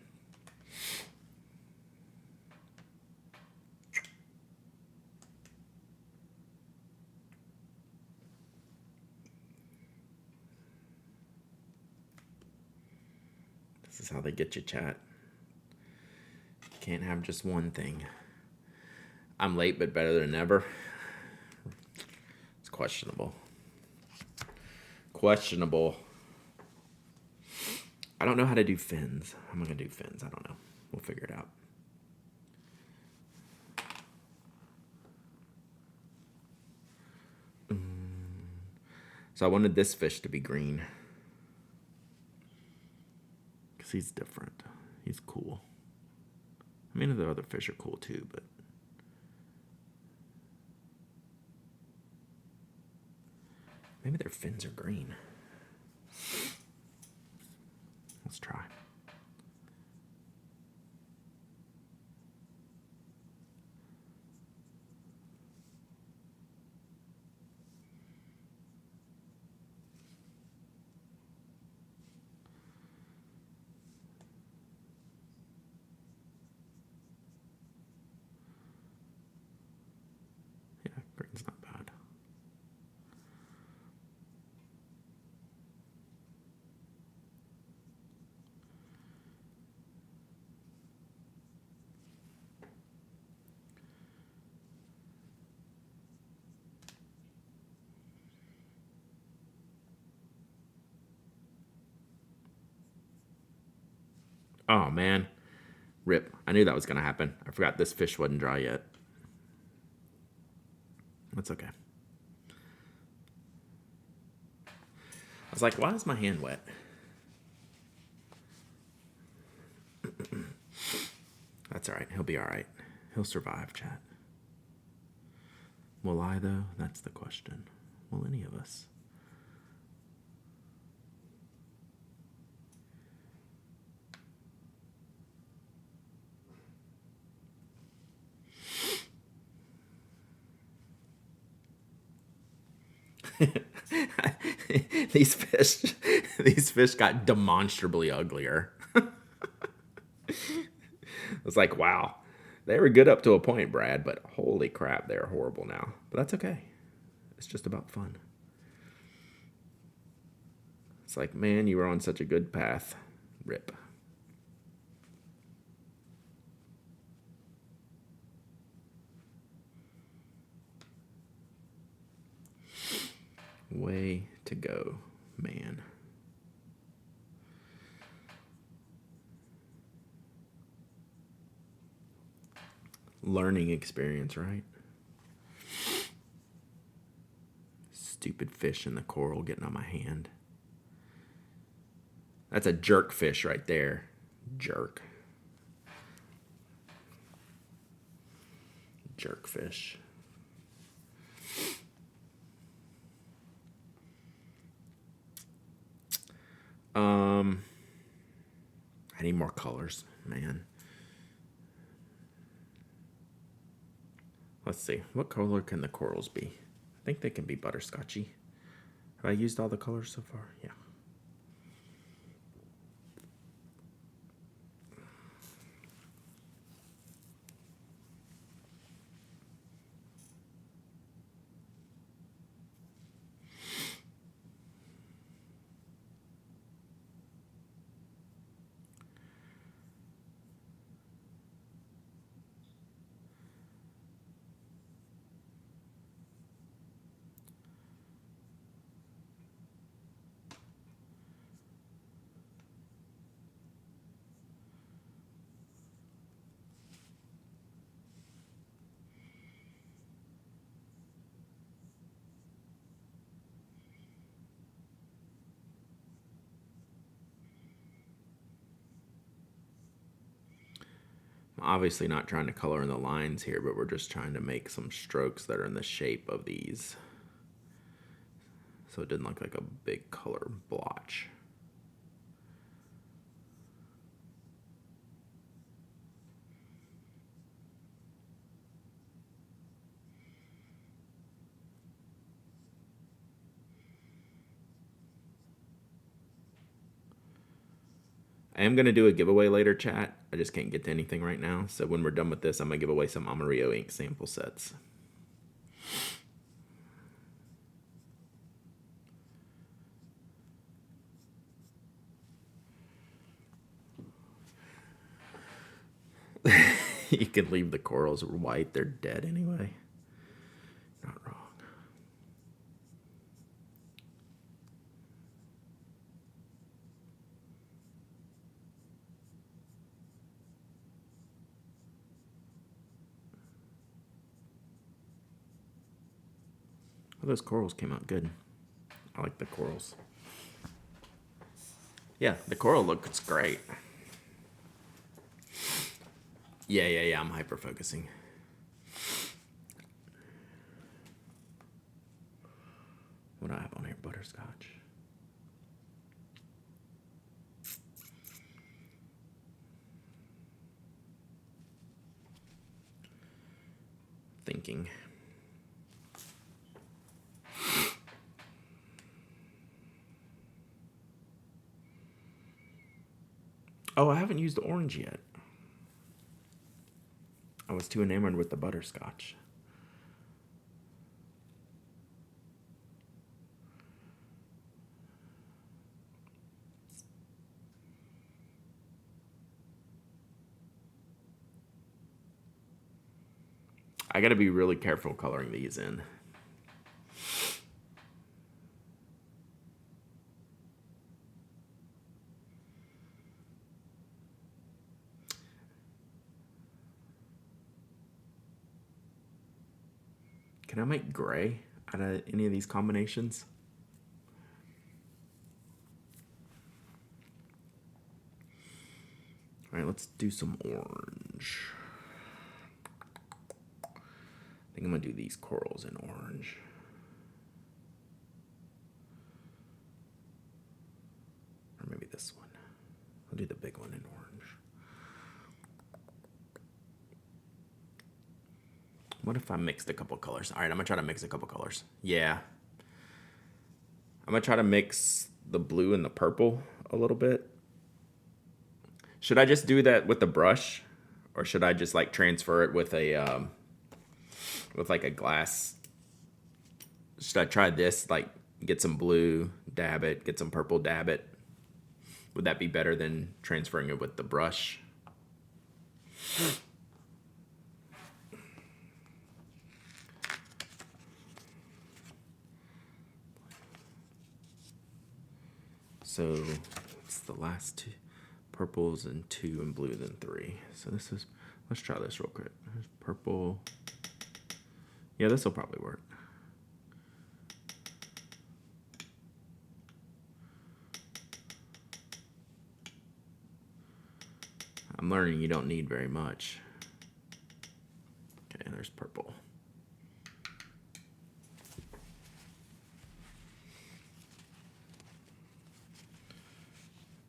This is how they get you, chat. Can't have just one thing. I'm late, but better than never. It's questionable. Questionable. I don't know how to do fins. I'm gonna do fins. I don't know. We'll figure it out. So I wanted this fish to be green. Because he's different. He's cool. I mean, the other fish are cool too, but maybe their fins are green. Let's try. Yeah, green's not bad. Oh, man. Rip. I knew that was going to happen. I forgot this fish wasn't dry yet. That's okay. I was like, why is my hand wet? That's all right. He'll be all right. He'll survive, chat. Will I, though? That's the question. Will any of us? these fish got demonstrably uglier. It's like, wow, they were good up to a point, Brad, but holy crap, they're horrible now. But that's okay. It's just about fun. It's like, man, you were on such a good path. Rip. Way to go, man. learning experience, right? Stupid fish in the coral getting on my hand. That's a jerk fish right there. Jerk. Jerk fish. I need more colors, man. Let's see. What color can the corals be? I think they can be butterscotchy. Have I used all the colors so far? Yeah. I'm obviously not trying to color in the lines here, but we're just trying to make some strokes that are in the shape of these. So it didn't look like a big color blotch. I am going to do a giveaway later, chat. I just can't get to anything right now. So when we're done with this, I'm going to give away some Amarillo ink sample sets. You can leave the corals white. They're dead anyway. Not wrong. Well, those corals came out good. I like the corals. Yeah, the coral looks great. Yeah, I'm hyper focusing. What do I have on here? Butterscotch. Thinking. Oh, I haven't used the orange yet. I was too enamored with the butterscotch. I gotta be really careful coloring these in. Can I make gray out of any of these combinations? All right, let's do some orange. I think I'm gonna do these corals in orange. Or maybe this one. I'll do the big one in orange. What if I mixed a couple colors? All right, I'm gonna try to mix a couple colors. Yeah. I'm gonna try to mix the blue and the purple a little bit. Should I just do that with the brush? Or should I just like transfer it with a, with like a glass? Should I try this, like get some blue, dab it, get some purple, dab it? Would that be better than transferring it with the brush? So it's the last two. Purples and 2 and blue then 3. So this is, let's try this real quick. There's purple. Yeah, this will probably work. I'm learning you don't need very much. Okay, there's purple.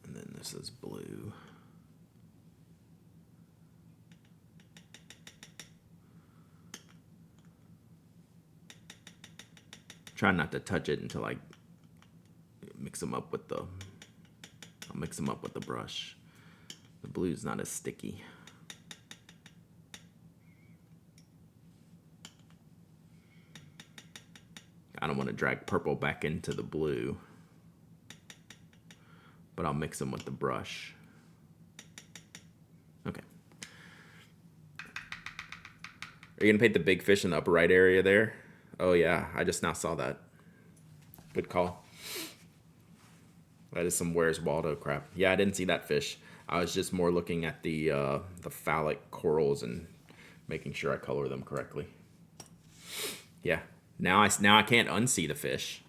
And then this is blue. Try not to touch it until I mix them up with the, I'll mix them up with the brush. The blue's not as sticky. I don't want to drag purple back into the blue, but I'll mix them with the brush. Okay. Are you going to paint the big fish in the upper right area there? Oh yeah, I just now saw that. Good call. That is some Where's Waldo crap. Yeah, I didn't see that fish. I was just more looking at the phallic corals and making sure I color them correctly. Yeah. Now I can't unsee the fish.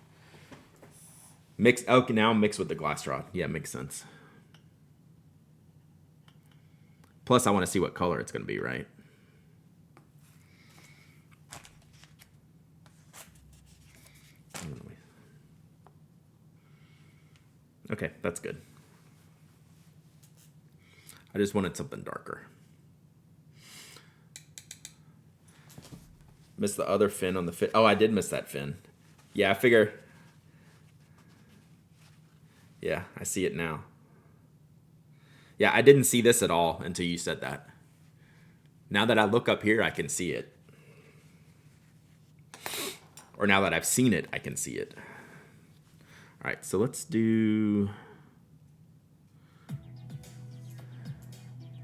Mix. Okay, now mix with the glass rod. Yeah, makes sense. Plus, I want to see what color it's going to be, right? Okay, that's good. I just wanted something darker. Missed the other fin on the fin. Oh, I did miss that fin. Yeah, I figure. Yeah, I see it now. Yeah, I didn't see this at all until you said that. Now that I look up here, I can see it. Or now that I've seen it, I can see it. All right, so let's do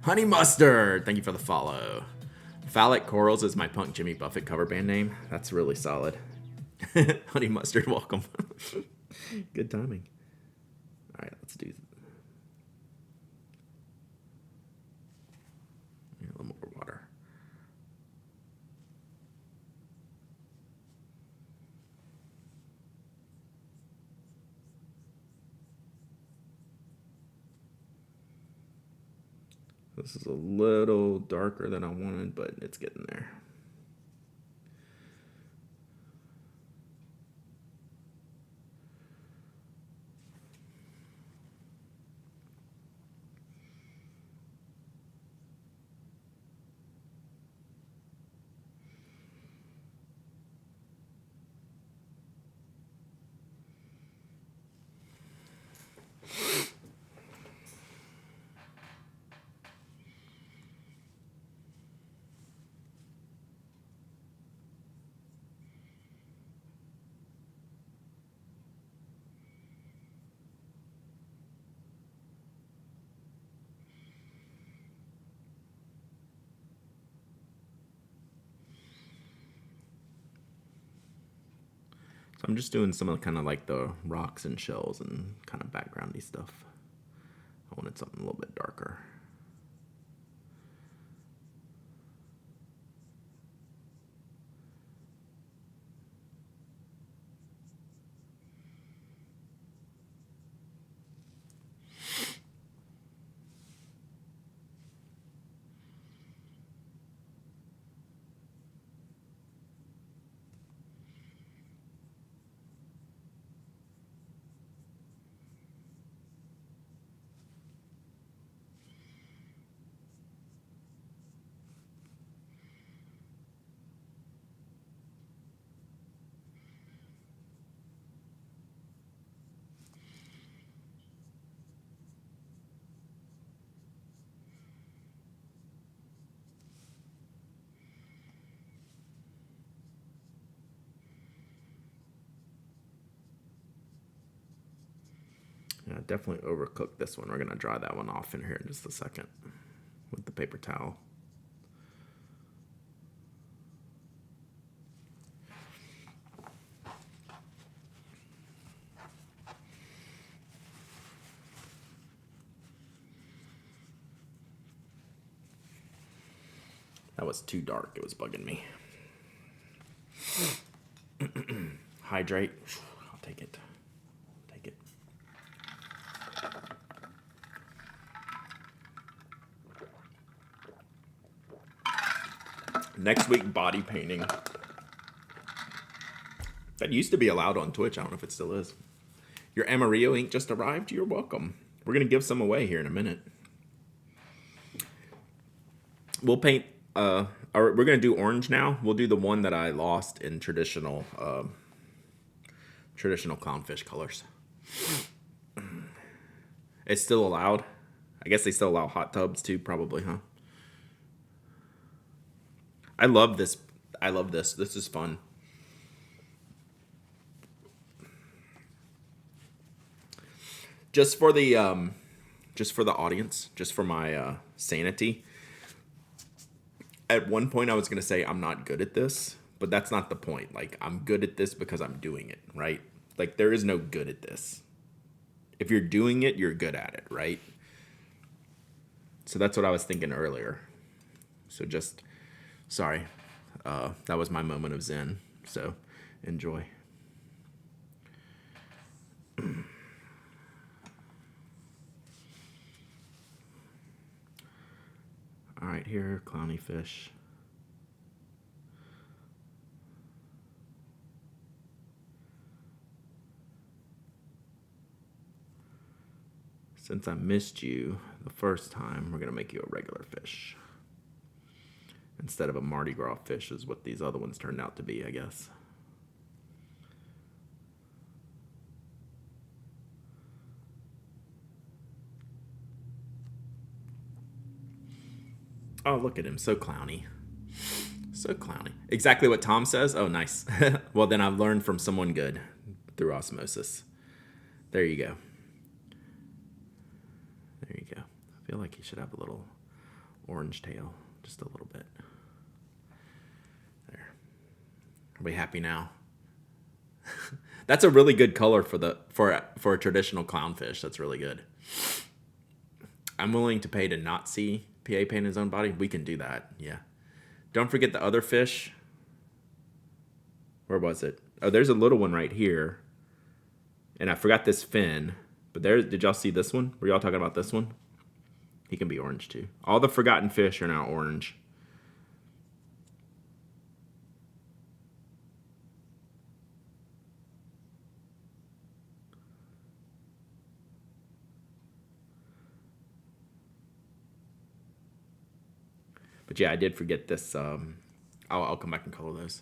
Honey Mustard. Thank you for the follow. Phallic Corals is my Punk Jimmy Buffett cover band name. That's really solid. Honey Mustard, welcome. Good timing. All right, let's do a little more water. This is a little darker than I wanted, but it's getting there. So I'm just doing some of kind of like the rocks and shells and kind of backgroundy stuff. I wanted something a little bit darker. Yeah, definitely overcooked this one. We're going to dry that one off in here in just a second with the paper towel. That was too dark. It was bugging me. Hydrate. I'll take it. Take it. Next week, body painting. That used to be allowed on Twitch. I don't know if it still is. Your Amarillo ink just arrived. You're welcome. We're going to give some away here in a minute. We'll paint... we're going to do orange now. We'll do the one that I lost in traditional clownfish colors. It's still allowed. I guess they still allow hot tubs too, probably, huh? I love this. I love this. This is fun. Just for the audience, just for my sanity. At one point, I was gonna say I'm not good at this, but that's not the point. Like, I'm good at this because I'm doing it, right? Like, there is no good at this. If you're doing it, you're good at it, right? So that's what I was thinking earlier. So just, sorry, that was my moment of zen. So enjoy. All right, here, clowny fish. Since I missed you the first time, we're going to make you a regular fish. Instead of a Mardi Gras fish is what these other ones turned out to be, I guess. Oh, look at him. So clowny. So clowny. Exactly what Tom says. Oh, nice. Well, then I've learned from someone good through osmosis. There you go. There you go. I feel like he should have a little orange tail. Just a little bit. There. Are we happy now? That's a really good color for a traditional clownfish. That's really good. I'm willing to pay to not see PA paint his own body. We can do that. Yeah. Don't forget the other fish. Where was it? Oh, there's a little one right here. And I forgot this fin. But there, did y'all see this one? Were y'all talking about this one? He can be orange too. All the forgotten fish are now orange. But yeah, I did forget this. I'll come back and color those.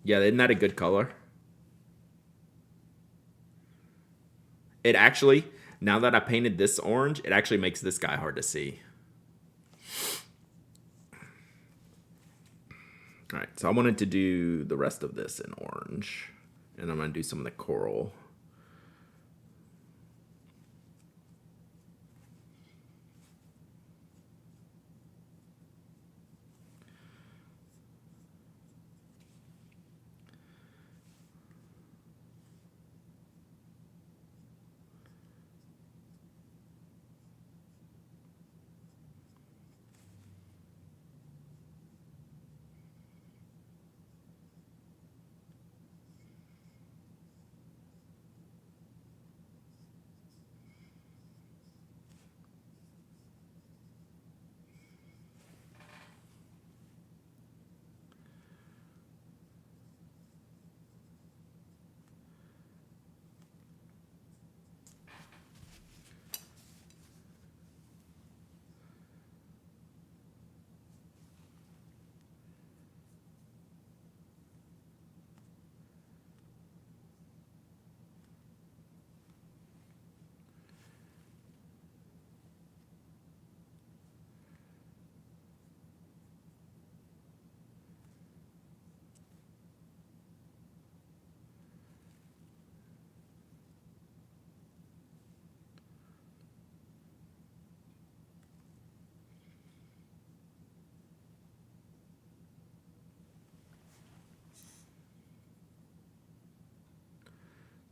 Yeah, isn't that a good color? It actually, now that I painted this orange, it actually makes this guy hard to see. All right, so I wanted to do the rest of this in orange. And I'm going to do some of the coral.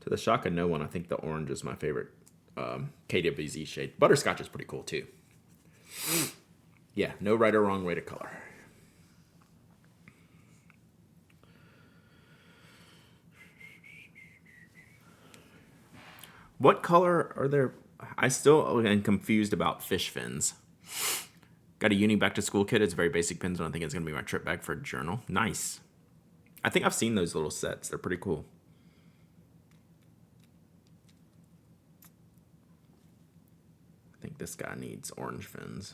To the shock of no one, I think the orange is my favorite KWZ shade. Butterscotch is pretty cool too. Yeah, no right or wrong way to color. What color are there? I still am confused about fish fins. Got a uni back to school kit. It's very basic pins, and I think it's going to be my trip bag for a journal. Nice. I think I've seen those little sets. They're pretty cool. I think this guy needs orange fins.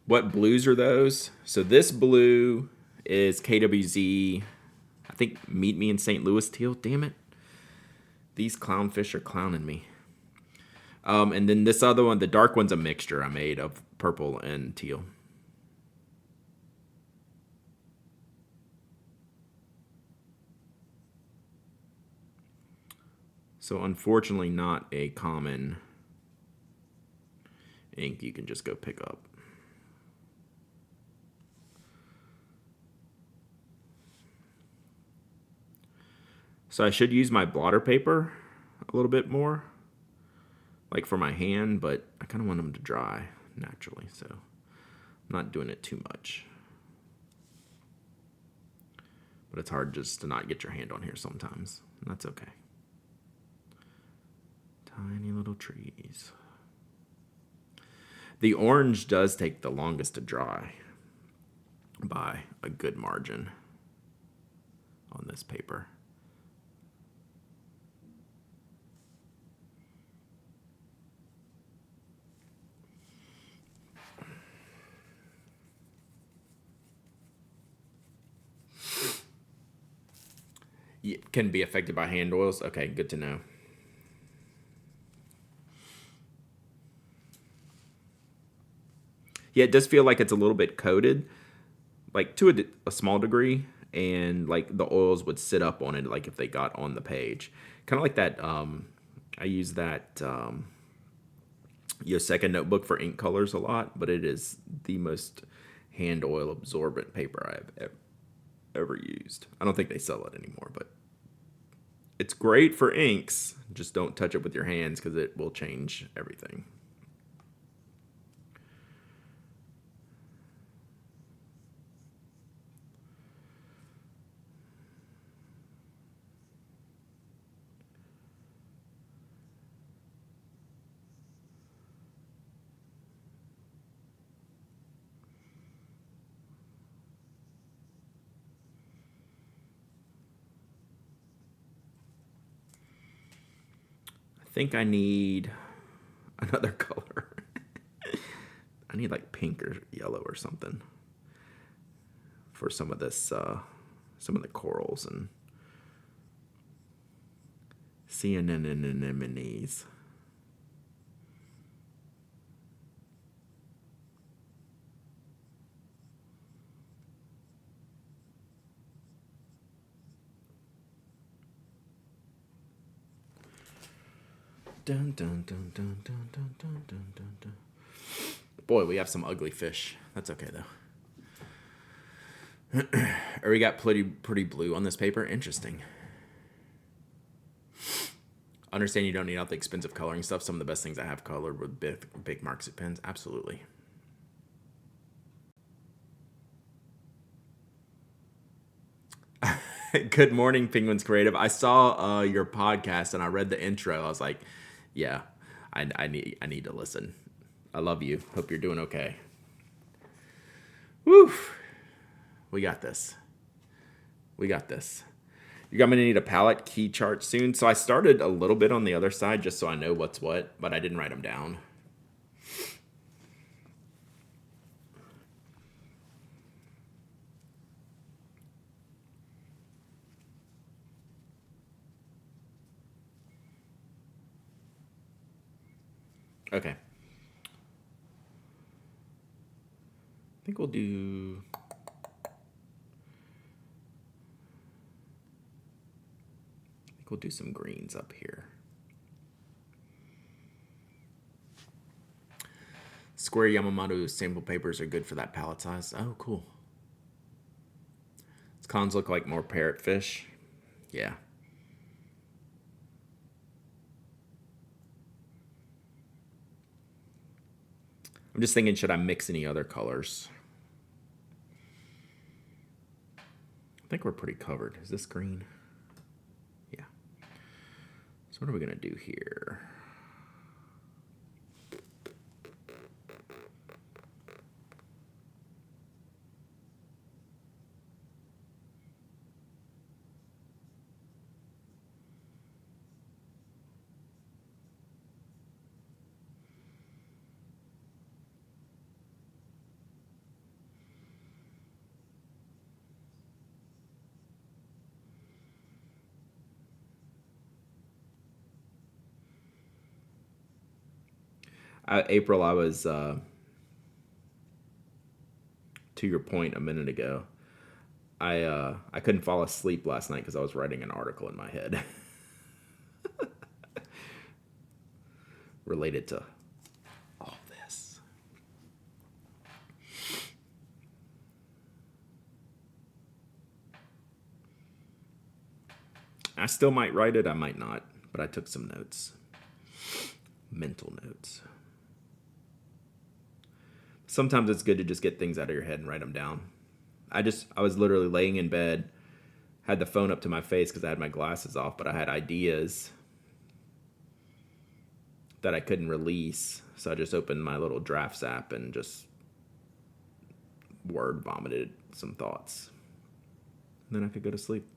What blues are those? So this blue is KWZ. I think Meet Me in St. Louis teal. Damn it. These clownfish are clowning me. And then this other one, the dark one's a mixture I made of purple and teal. So unfortunately not a common ink you can just go pick up. So I should use my blotter paper a little bit more, like for my hand, but I kind of want them to dry naturally, so I'm not doing it too much. But it's hard just to not get your hand on here sometimes, and that's okay. Tiny little trees. The orange does take the longest to dry by a good margin on this paper. Can be affected by hand oils. Okay, good to know. Yeah, it does feel like it's a little bit coated, like to a small degree, and like the oils would sit up on it, like if they got on the page. Kind of like that. I use that Yoseka notebook for ink colors a lot, but it is the most hand oil absorbent paper I've ever used. I don't think they sell it anymore, but it's great for inks. Just don't touch it with your hands because it will change everything. I think I need another color. I need like pink or yellow or something for some of this, some of the corals and sea anemones. Dun, dun, dun, dun, dun, dun, dun, dun, dun, dun. Boy, we have some ugly fish. That's okay though. Or we got pretty blue on this paper. Interesting. Understand you don't need all the expensive coloring stuff. Some of the best things I have colored with big Marxit pens. Absolutely. Good morning, Penguins Creative. I saw your podcast and I read the intro. I was like, yeah, I need to listen. I love you. Hope you're doing okay. Woo! We got this. We got this. You're going to need a palette key chart soon. So I started a little bit on the other side just so I know what's what, but I didn't write them down. Okay. I think we'll do... We'll do some greens up here. Square Yamamoto sample papers are good for that palette size. Oh, cool. These cons look like more parrotfish. Yeah. I'm just thinking, should I mix any other colors? I think we're pretty covered. Is this green? Yeah. So what are we going to do here? April, I was, to your point a minute ago, I couldn't fall asleep last night because I was writing an article in my head related to all this. I still might write it, I might not, but I took some notes. Mental notes. Sometimes it's good to just get things out of your head and write them down. I was literally laying in bed, had the phone up to my face because I had my glasses off, but I had ideas that I couldn't release. So I just opened my little drafts app and just word vomited some thoughts. And then I could go to sleep.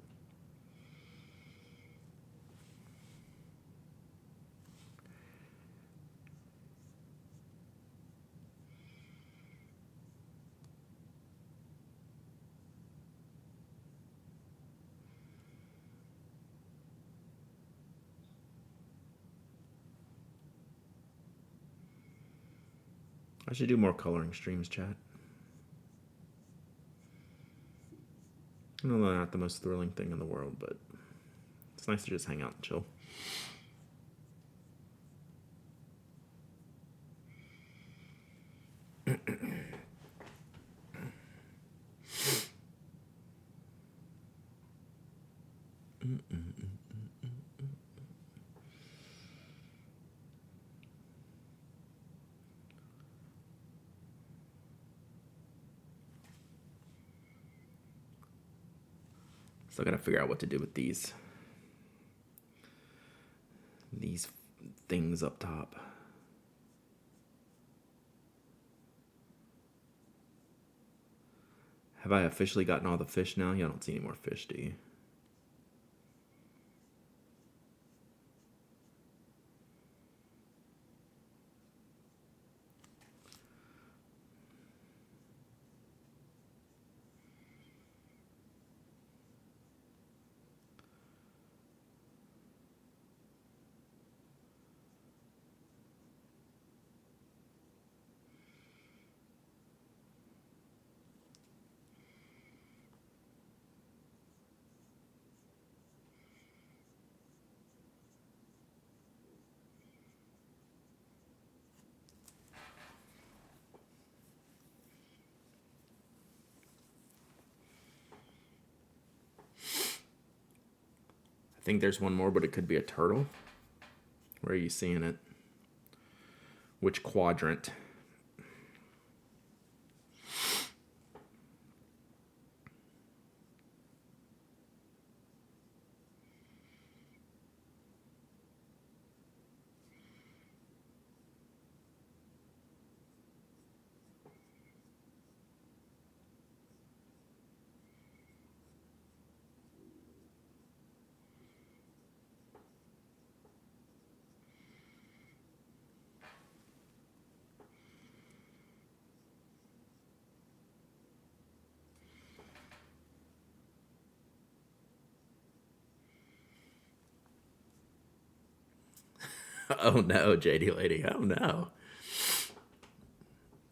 I should do more coloring streams, chat. I know they're not the most thrilling thing in the world, but it's nice to just hang out and chill. Still gotta figure out what to do with these things up top. Have I officially gotten all the fish now? You don't see any more fish, do you? I think there's one more, but it could be a turtle. Where are you seeing it? Which quadrant? Oh no, JD Lady. Oh no.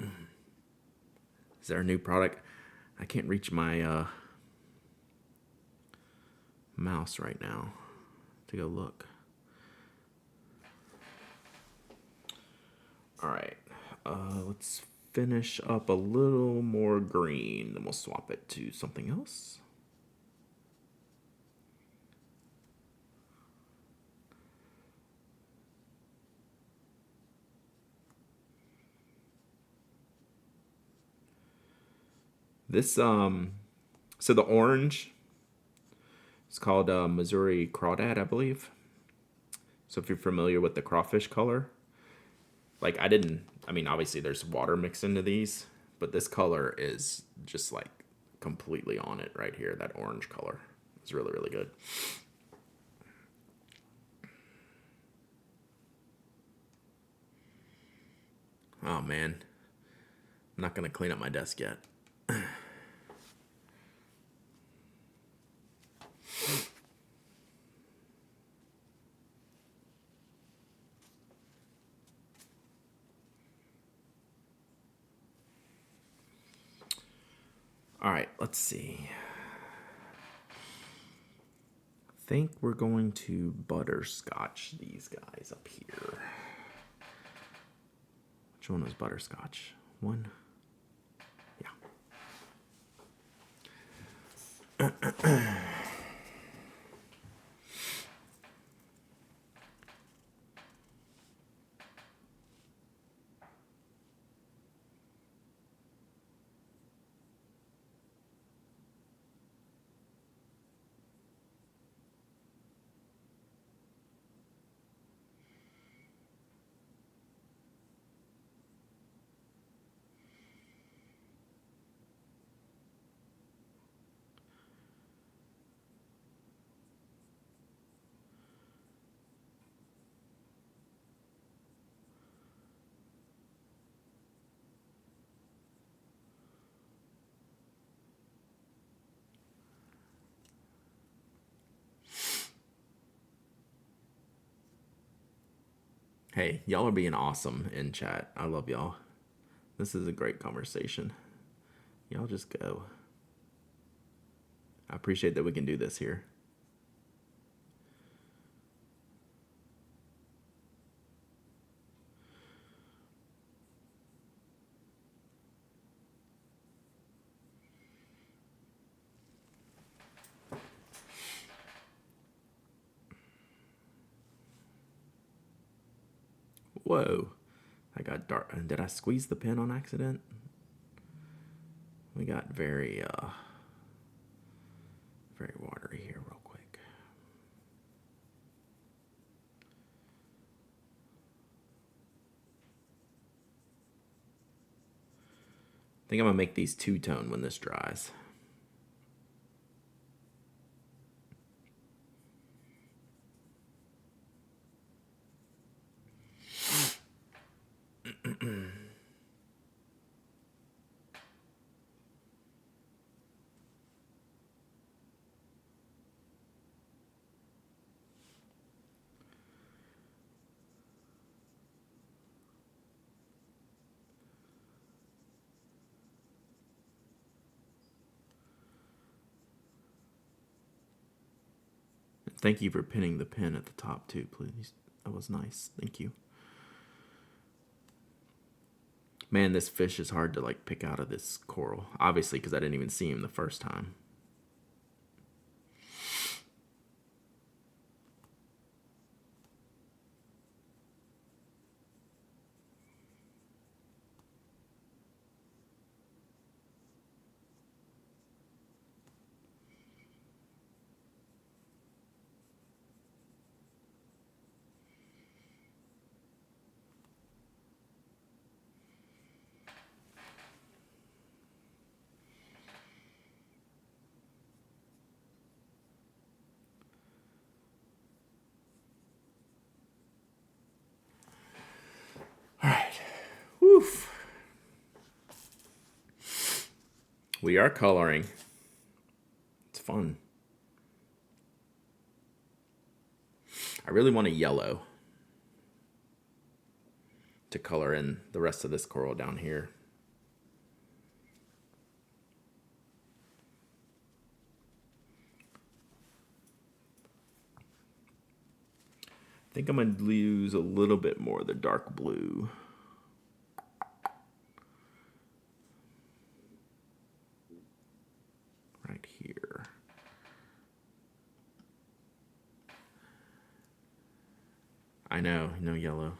Is there a new product? I can't reach my mouse right now to go look. All right. Let's finish up a little more green. Then we'll swap it to something else. This so the orange is called Missouri Crawdad, I believe. So if you're familiar with the crawfish color, like I mean, obviously there's water mixed into these, but this color is just like completely on it right here. That orange color is really, really good. Oh man, I'm not gonna clean up my desk yet. All right, let's see. I think we're going to butterscotch these guys up here. Which one was butterscotch? One? Yeah. Hey, y'all are being awesome in chat. I love y'all. This is a great conversation. Y'all just go. I appreciate that we can do this here. Whoa. I got dark. Did I squeeze the pen on accident? We got very watery here real quick. I think I'm gonna make these two-tone when this dries. Thank you for pinning the pin at the top too, please. That was nice. Thank you. Man, this fish is hard to like pick out of this coral. Obviously, because I didn't even see him the first time. All right. Woof. We are coloring. It's fun. I really want a yellow to color in the rest of this coral down here. I think I'm going to use a little bit more of the dark blue. Right here. I know, no yellow.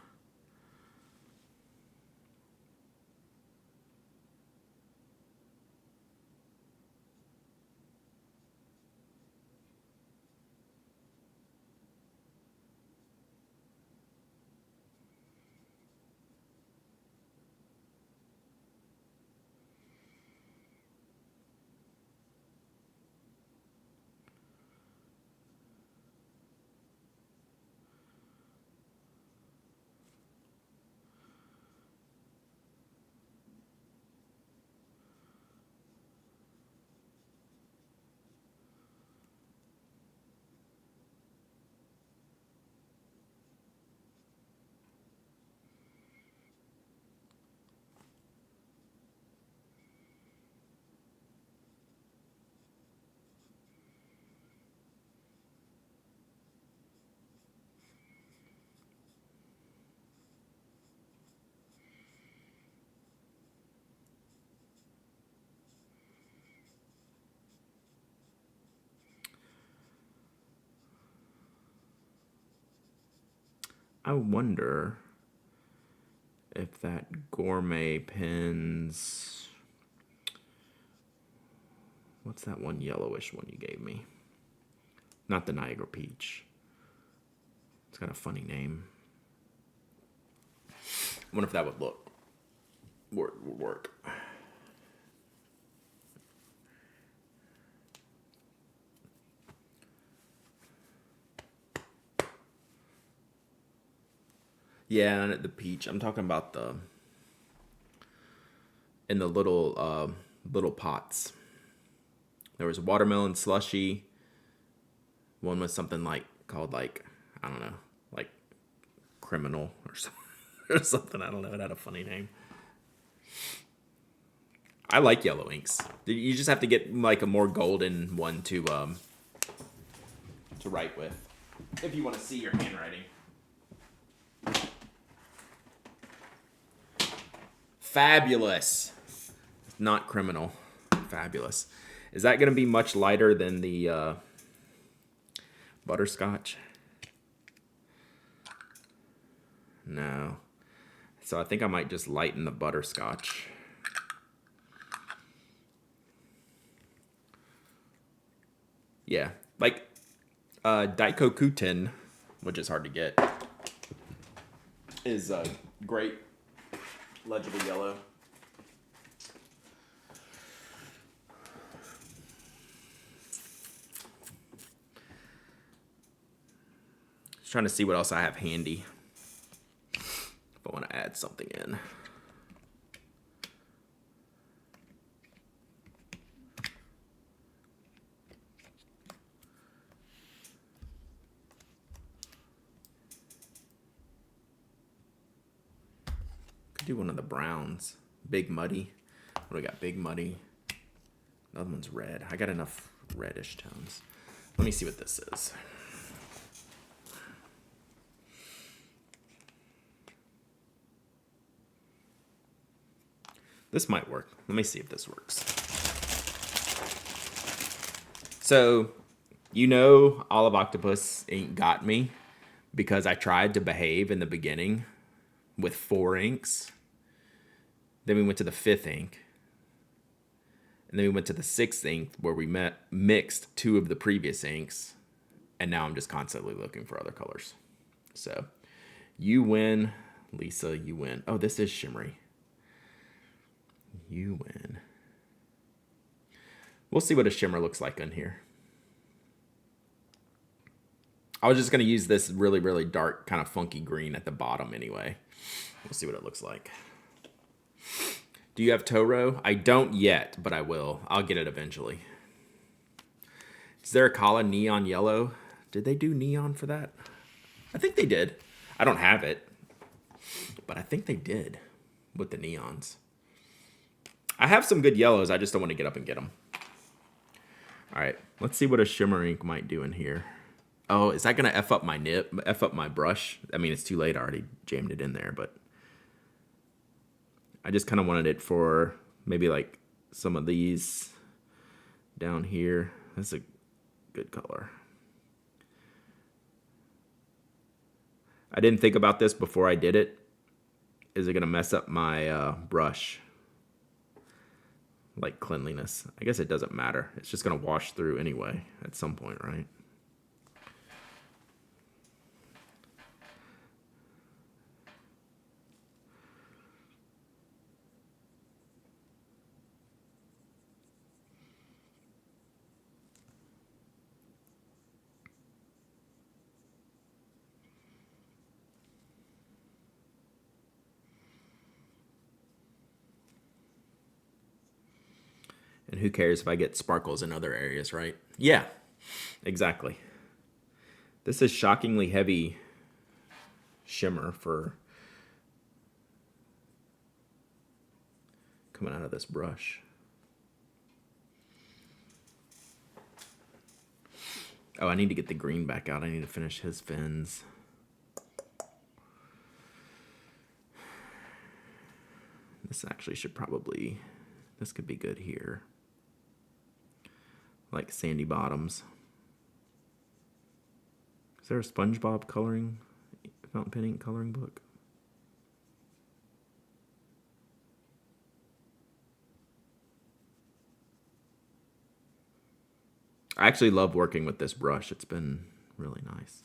I wonder if that Gourmet Pens... What's that one yellowish one you gave me? Not the Niagara Peach. It's got a funny name. I wonder if that would work. Yeah, the peach. I'm talking about in the little pots. There was watermelon slushy. One was something called I don't know, like criminal or something. Or something. I don't know. It had a funny name. I like yellow inks. You just have to get a more golden one to write with if you want to see your handwriting. Fabulous. Not criminal. Fabulous. Is that going to be much lighter than the butterscotch? No. So I think I might just lighten the butterscotch. Yeah. Daikokuten, which is hard to get, is a great legible yellow. Just trying to see what else I have handy if I want to add something in. Could do one of the browns. Big Muddy. What do I got? Big Muddy. Another one's red. I got enough reddish tones. Let me see what this is. This might work. Let me see if this works. So, Olive Octopus ain't got me because I tried to behave in the beginning with 4 inks. Then we went to the 5th ink. And then we went to the 6th ink where we mixed 2 of the previous inks. And now I'm just constantly looking for other colors. So, you win. Lisa, you win. Oh, this is shimmery. You win. We'll see what a shimmer looks like in here. I was just going to use this really, really dark, kind of funky green at the bottom anyway. We'll see what it looks like. Do you have Toro? I don't yet, but I will. I'll get it eventually. Is there a Kala neon yellow? Did they do neon for that? I think they did. I don't have it, but I think they did with the neons. I have some good yellows. I just don't want to get up and get them. All right, let's see what a shimmer ink might do in here. Oh, is that going to F up my nib? F up my brush? I mean, it's too late. I already jammed it in there, but I just kind of wanted it for maybe some of these down here. That's a good color. I didn't think about this before I did it. Is it going to mess up my brush? Cleanliness. I guess it doesn't matter. It's just going to wash through anyway at some point, right? And who cares if I get sparkles in other areas, right? Yeah, exactly. This is shockingly heavy shimmer for coming out of this brush. Oh, I need to get the green back out. I need to finish his fins. This actually should probably, this could be good here. Like sandy bottoms. Is there a SpongeBob coloring Fountain pen ink coloring book. I actually love working with this brush. It's been really nice.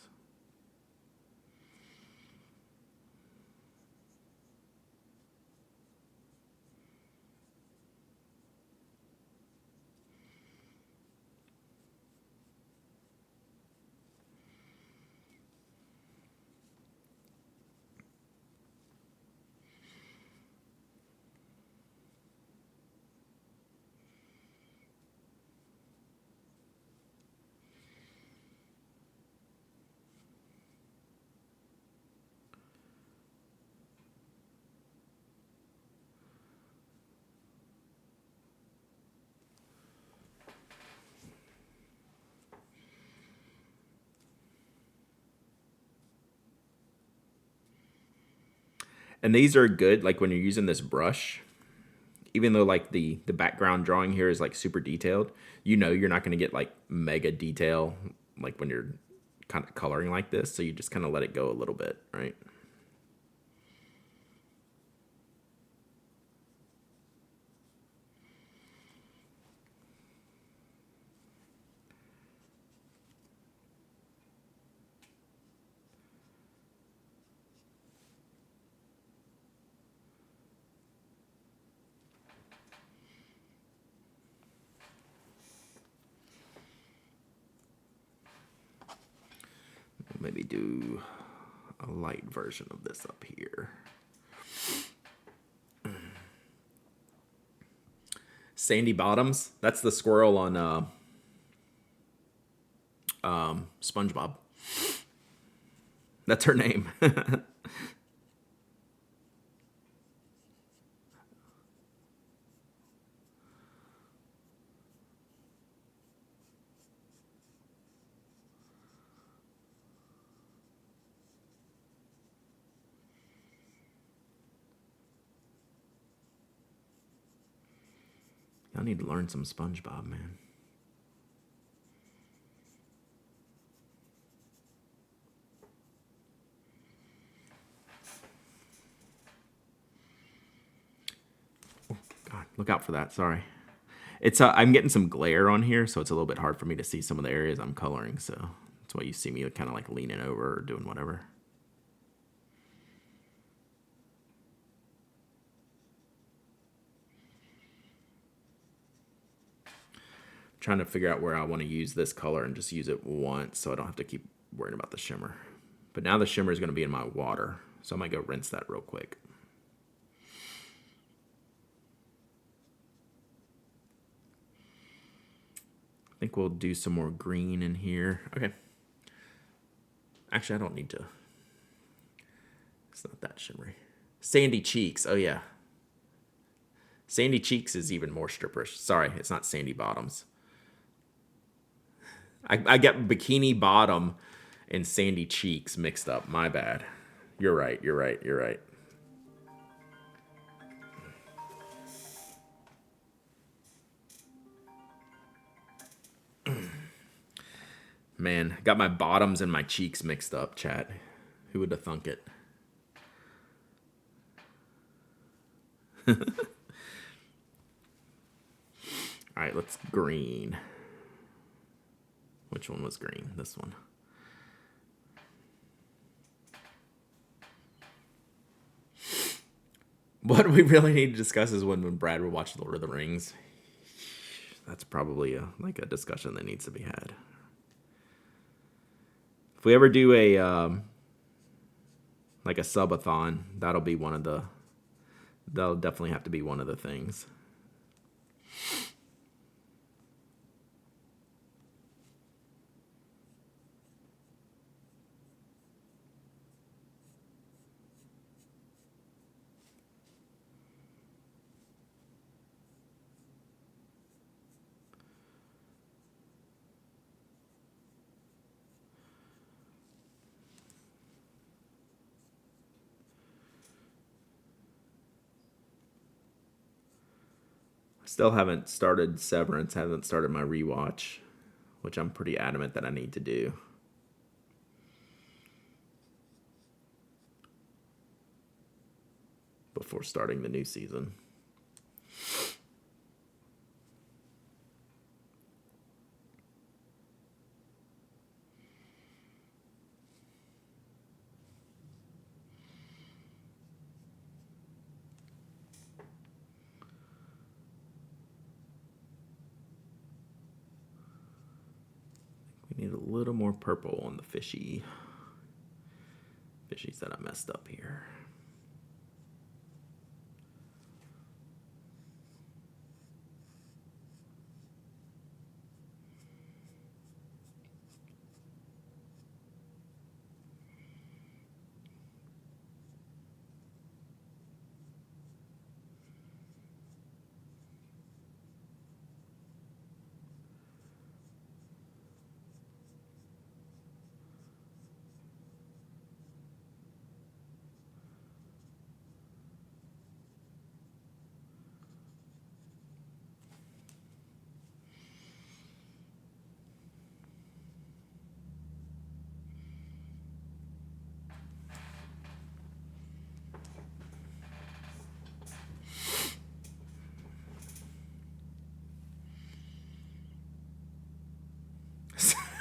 And these are good, like when you're using this brush, even though like the background drawing here is like super detailed, you know you're not going to get like mega detail like when you're kind of coloring like this. So you just kind of let it go a little bit, right? Maybe do a light version of this up here. Sandy Bottoms. That's the squirrel on SpongeBob. That's her name. I need to learn some SpongeBob, man. Oh, God, look out for that. Sorry. It's I'm getting some glare on here, so it's a little bit hard for me to see some of the areas I'm coloring. So that's why you see me kind of like leaning over or doing whatever. Trying to figure out where I want to use this color and just use it once so I don't have to keep worrying about the shimmer. But now the shimmer is going to be in my water, so I might go rinse that real quick. I think we'll do some more green in here. Okay. Actually, I don't need to. It's not that shimmery. Sandy Cheeks. Oh, yeah. Sandy Cheeks is even more stripperish. Sorry, it's not Sandy Bottoms. I get Bikini Bottom and Sandy Cheeks mixed up. My bad. You're right. You're right. You're right. Man, got my bottoms and my cheeks mixed up, chat. Who would have thunk it? All right, let's green. Which one was green? This one. What we really need to discuss is when Brad would watch Lord of the Rings. That's probably a discussion that needs to be had. If we ever do a like a subathon, that'll be one of the. That'll definitely have to be one of the things. Still haven't started Severance, haven't started my rewatch, which I'm pretty adamant that I need to do. before starting the new season. We need a little more purple on the fishies that I messed up here.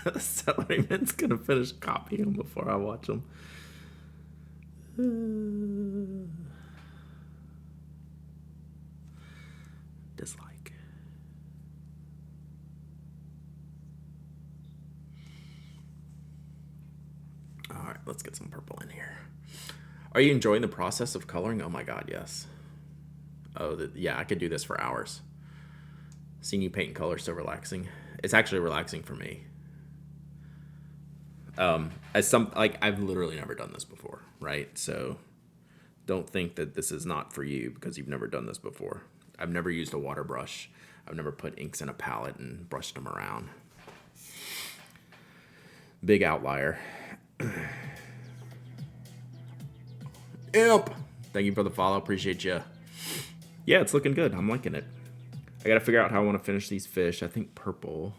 Salaryman's gonna finish copying them before I watch them. Dislike. All right, let's get some purple in here. Are you enjoying the process of coloring? Oh my god, yes. Oh, yeah, I could do this for hours. Seeing you paint in color is so relaxing. It's actually relaxing for me. I've literally never done this before, right? So don't think that this is not for you because you've never done this before. I've never used a water brush. I've never put inks in a palette and brushed them around. Big outlier. Imp! Thank you for the follow. Appreciate you. Yeah, it's looking good. I'm liking it. I gotta figure out how I want to finish these fish. I think purple.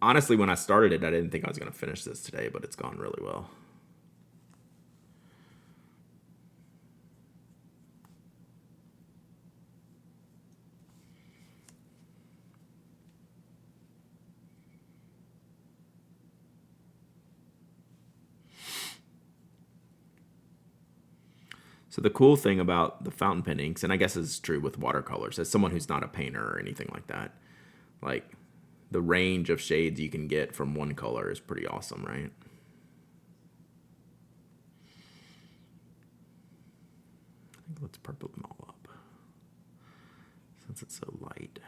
Honestly, when I started it, I didn't think I was going to finish this today, but it's gone really well. So the cool thing about the fountain pen inks, and I guess it's true with watercolors, as someone who's not a painter or anything like that, like the range of shades you can get from one color is pretty awesome, right? I think let's purple them all up since it's so light.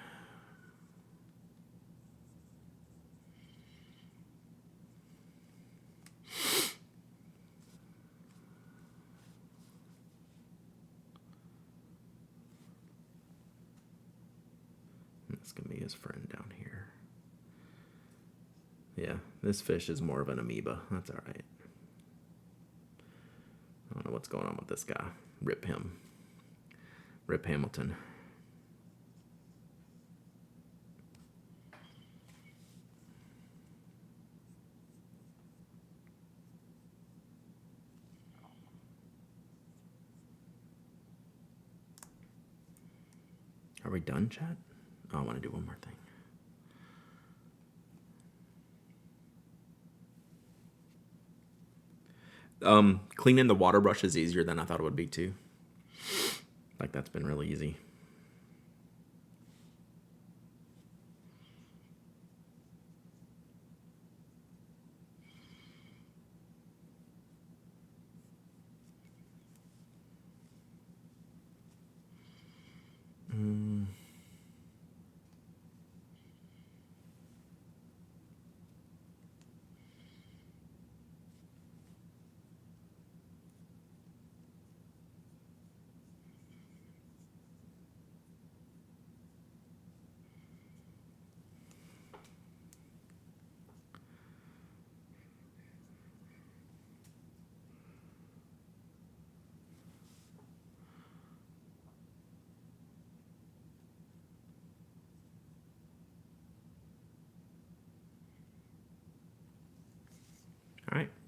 That's going to be his friend down here. Yeah, this fish is more of an amoeba. That's all right. I don't know what's going on with this guy. Rip him. Rip Hamilton. Are we done, chat? Oh, I want to do one more thing. Cleaning the water brush is easier than I thought it would be too. Like that's been really easy.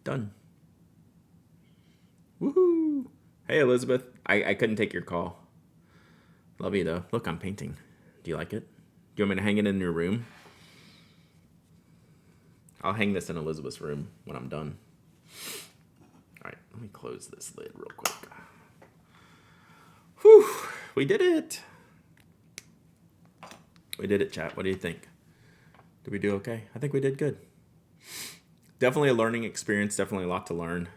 Done. Woohoo! Hey, Elizabeth. I couldn't take your call. Love you, though. Look, I'm painting. Do you like it? Do you want me to hang it in your room? I'll hang this in Elizabeth's room when I'm done. All right, let me close this lid real quick. Whew, we did it. We did it, chat. What do you think? Did we do okay? I think we did good. Definitely a learning experience. Definitely a lot to learn.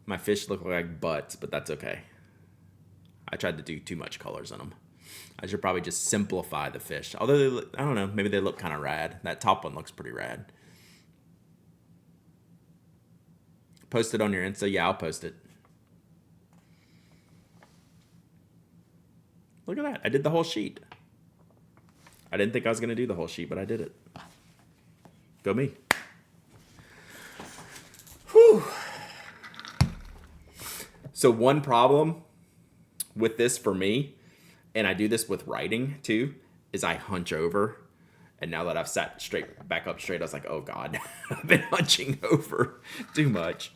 My fish look like butts, but that's okay. I tried to do too much colors on them. I should probably just simplify the fish. Although, they look, I don't know, maybe they look kind of rad. That top one looks pretty rad. Post it on your Insta. Yeah, I'll post it. Look at that. I did the whole sheet. I didn't think I was going to do the whole sheet, but I did it. Go me. Whew. So one problem with this for me, and I do this with writing too, is I hunch over. And now that I've sat back up straight, I was like, oh God, I've been hunching over too much.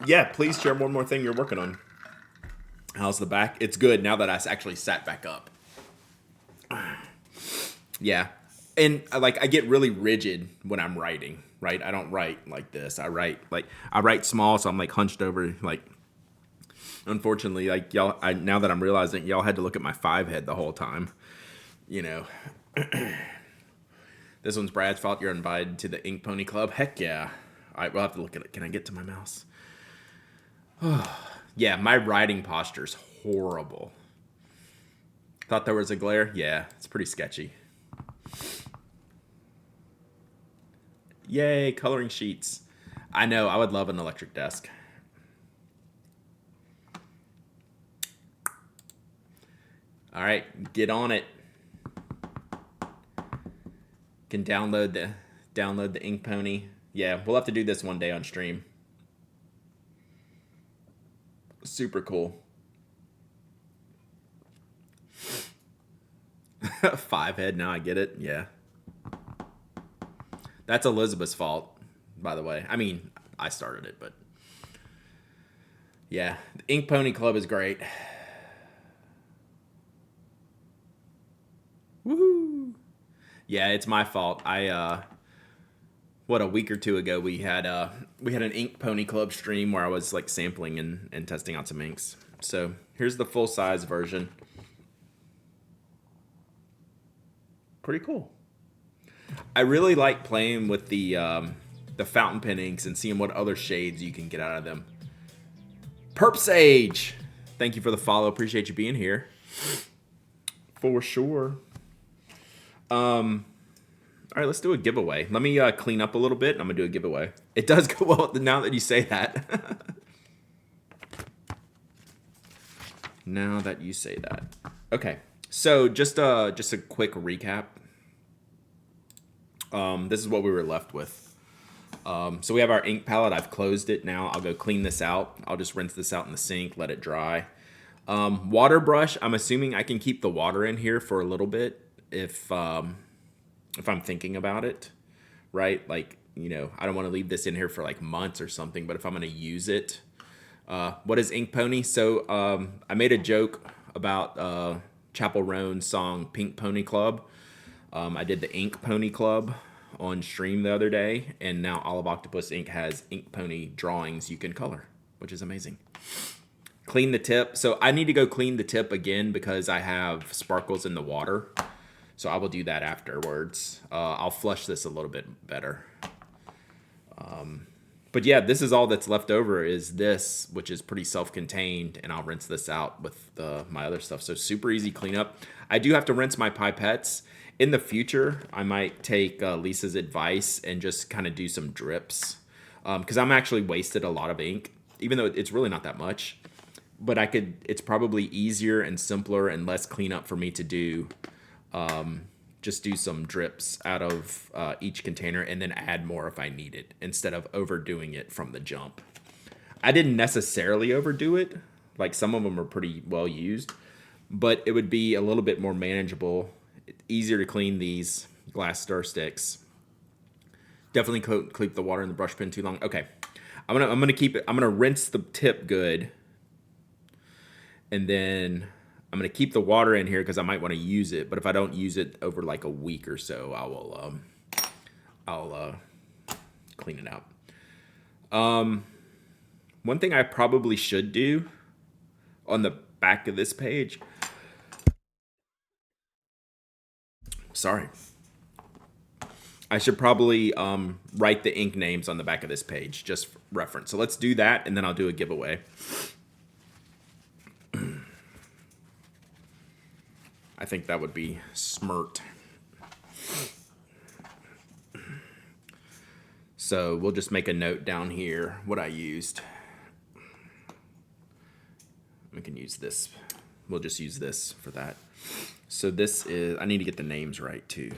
Yeah, please share one more thing you're working on. How's the back? It's good now that I actually sat back up. Yeah. And I get really rigid when I'm writing, right? I don't write like this. I write small, so I'm like hunched over. Like, unfortunately, like y'all, now that I'm realizing y'all had to look at my 5 head the whole time, you know. This one's Brad's fault. You're invited to the Ink Pony Club. Heck yeah. All right, we'll have to look at it. Can I get to my mouse? Yeah, my writing posture's horrible. Thought there was a glare? Yeah, it's pretty sketchy. Yay, coloring sheets. I know, I would love an electric desk. All right, get on it. Can download the Ink Pony. Yeah, we'll have to do this one day on stream. Super cool. 5 head, now I get it. Yeah. That's Elizabeth's fault, by the way. I mean, I started it, but yeah, the Ink Pony Club is great. Woohoo! Yeah, it's my fault. A week or two ago we had an Ink Pony Club stream where I was like sampling and testing out some inks. So here's the full size version. Pretty cool. I really like playing with the fountain pen inks and seeing what other shades you can get out of them. Perp Sage, thank you for the follow. Appreciate you being here. For sure. All right, let's do a giveaway. Let me clean up a little bit, and I'm going to do a giveaway. It does go well now that you say that. Now that you say that. Okay, so just a quick recap. This is what we were left with. So we have our ink palette. I've closed it now. I'll go clean this out. I'll just rinse this out in the sink, let it dry. Water brush, I'm assuming I can keep the water in here for a little bit if I'm thinking about it, right? Like, you know, I don't want to leave this in here for like months or something, but if I'm going to use it. What is Ink Pony? So I made a joke about Chapel Roan's song Pink Pony Club. I did the Ink Pony Club on stream the other day, and now Olive Octopus Ink has Ink Pony drawings you can color, which is amazing. Clean the tip. So I need to go clean the tip again because I have sparkles in the water. So I will do that afterwards. I'll flush this a little bit better. But yeah, this is all that's left over is this, which is pretty self-contained, and I'll rinse this out with my other stuff. So super easy cleanup. I do have to rinse my pipettes. In the future, I might take Lisa's advice and just kind of do some drips because I'm actually wasted a lot of ink, even though it's really not that much. But it's probably easier and simpler and less cleanup for me to do. Just do some drips out of each container and then add more if I need it instead of overdoing it from the jump. I didn't necessarily overdo it. Like some of them are pretty well used, but it would be a little bit more manageable It's easier to clean these glass stir sticks. Definitely keep the water in the brush pen too long. Okay, I'm gonna keep it. I'm gonna rinse the tip good, and then I'm gonna keep the water in here because I might want to use it. But if I don't use it over like a week or so, I'll clean it out. One thing I probably should do on the back of this page. Sorry. I should probably write the ink names on the back of this page, just for reference. So let's do that, and then I'll do a giveaway. I think that would be smart. So we'll just make a note down here what I used. We can use this. We'll just use this for that. So this is, I need to get the names right too.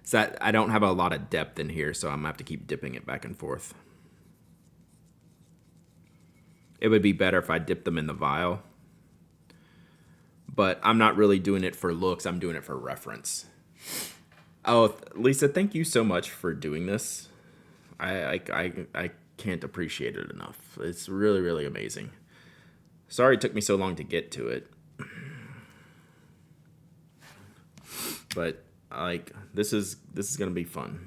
So that, I don't have a lot of depth in here, so I'm gonna have to keep dipping it back and forth. It would be better if I dipped them in the vial, but I'm not really doing it for looks. I'm doing it for reference. Oh, Lisa, thank you so much for doing this. I can't appreciate it enough. It's really, really amazing. Sorry it took me so long to get to it. But like this is gonna be fun.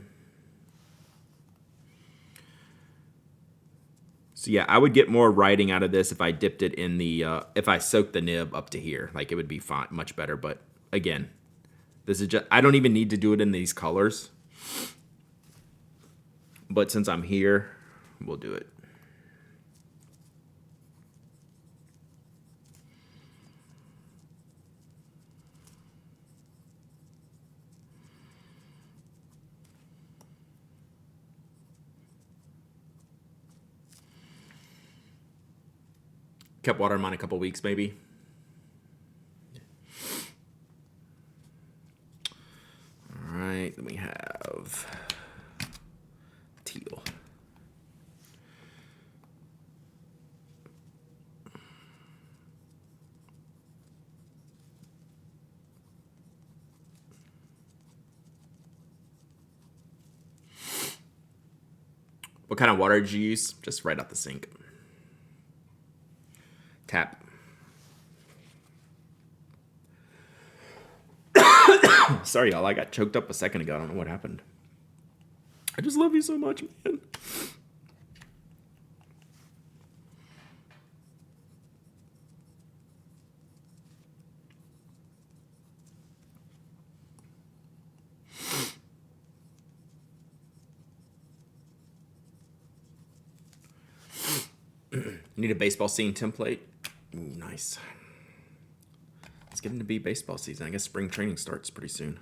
So yeah, I would get more writing out of this if I dipped it in the if I soaked the nib up to here. Like it would be fine, much better. But again, this is just, I don't even need to do it in these colors. But since I'm here, we'll do it. Kept water in mine a couple weeks, maybe. All right, then we have teal. What kind of water did you use? Just right out the sink. Tap. Sorry, y'all. I got choked up a second ago. I don't know what happened. I just love you so much, man. Need a baseball scene template. Ooh, nice. It's getting to be baseball season. I guess spring training starts pretty soon.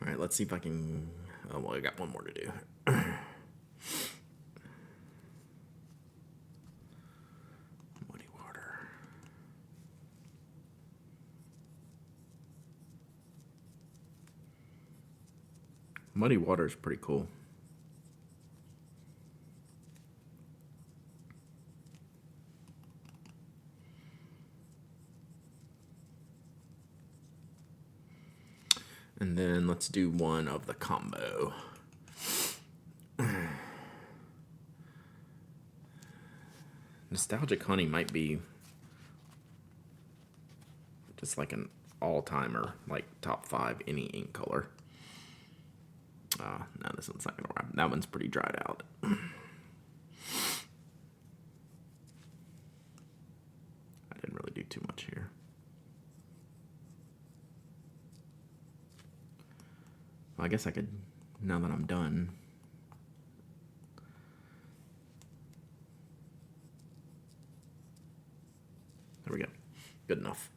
All right, let's see if I can. Oh, well, I got one more to do. Muddy water. Muddy water is pretty cool. And then let's do one of the combo. Nostalgic Honey might be just like an all-timer, like top 5 any ink color. No, this one's not gonna wrap. That one's pretty dried out. guess I could, now that I'm done. There we go. Good enough.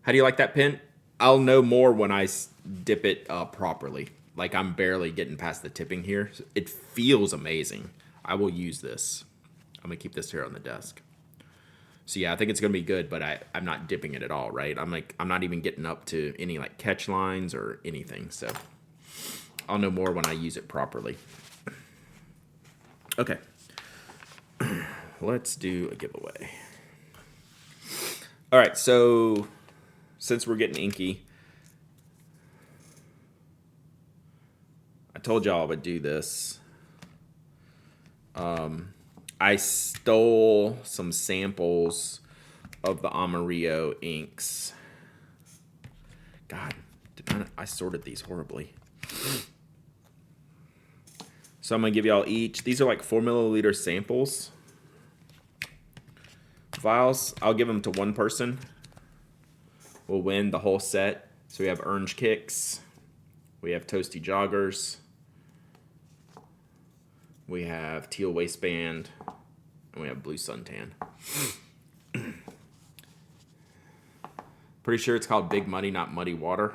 How do you like that pen? I'll know more when I dip it properly. Like, I'm barely getting past the tipping here. It feels amazing. I will use this. I'm going to keep this here on the desk. So yeah, I think it's going to be good, but I'm not dipping it at all, right? I'm not even getting up to any like catch lines or anything. So I'll know more when I use it properly. Okay. Let's do a giveaway. All right, so since we're getting inky, I told y'all I would do this. I stole some samples of the Amarillo inks. God, I sorted these horribly. So I'm going to give y'all each. These are like 4 milliliter samples. Vials. I'll give them to one person. Will win the whole set. So we have Orange Kicks. We have Toasty Joggers. We have Teal Waistband, and we have Blue Suntan. Pretty sure it's called Big Muddy, not Muddy Water.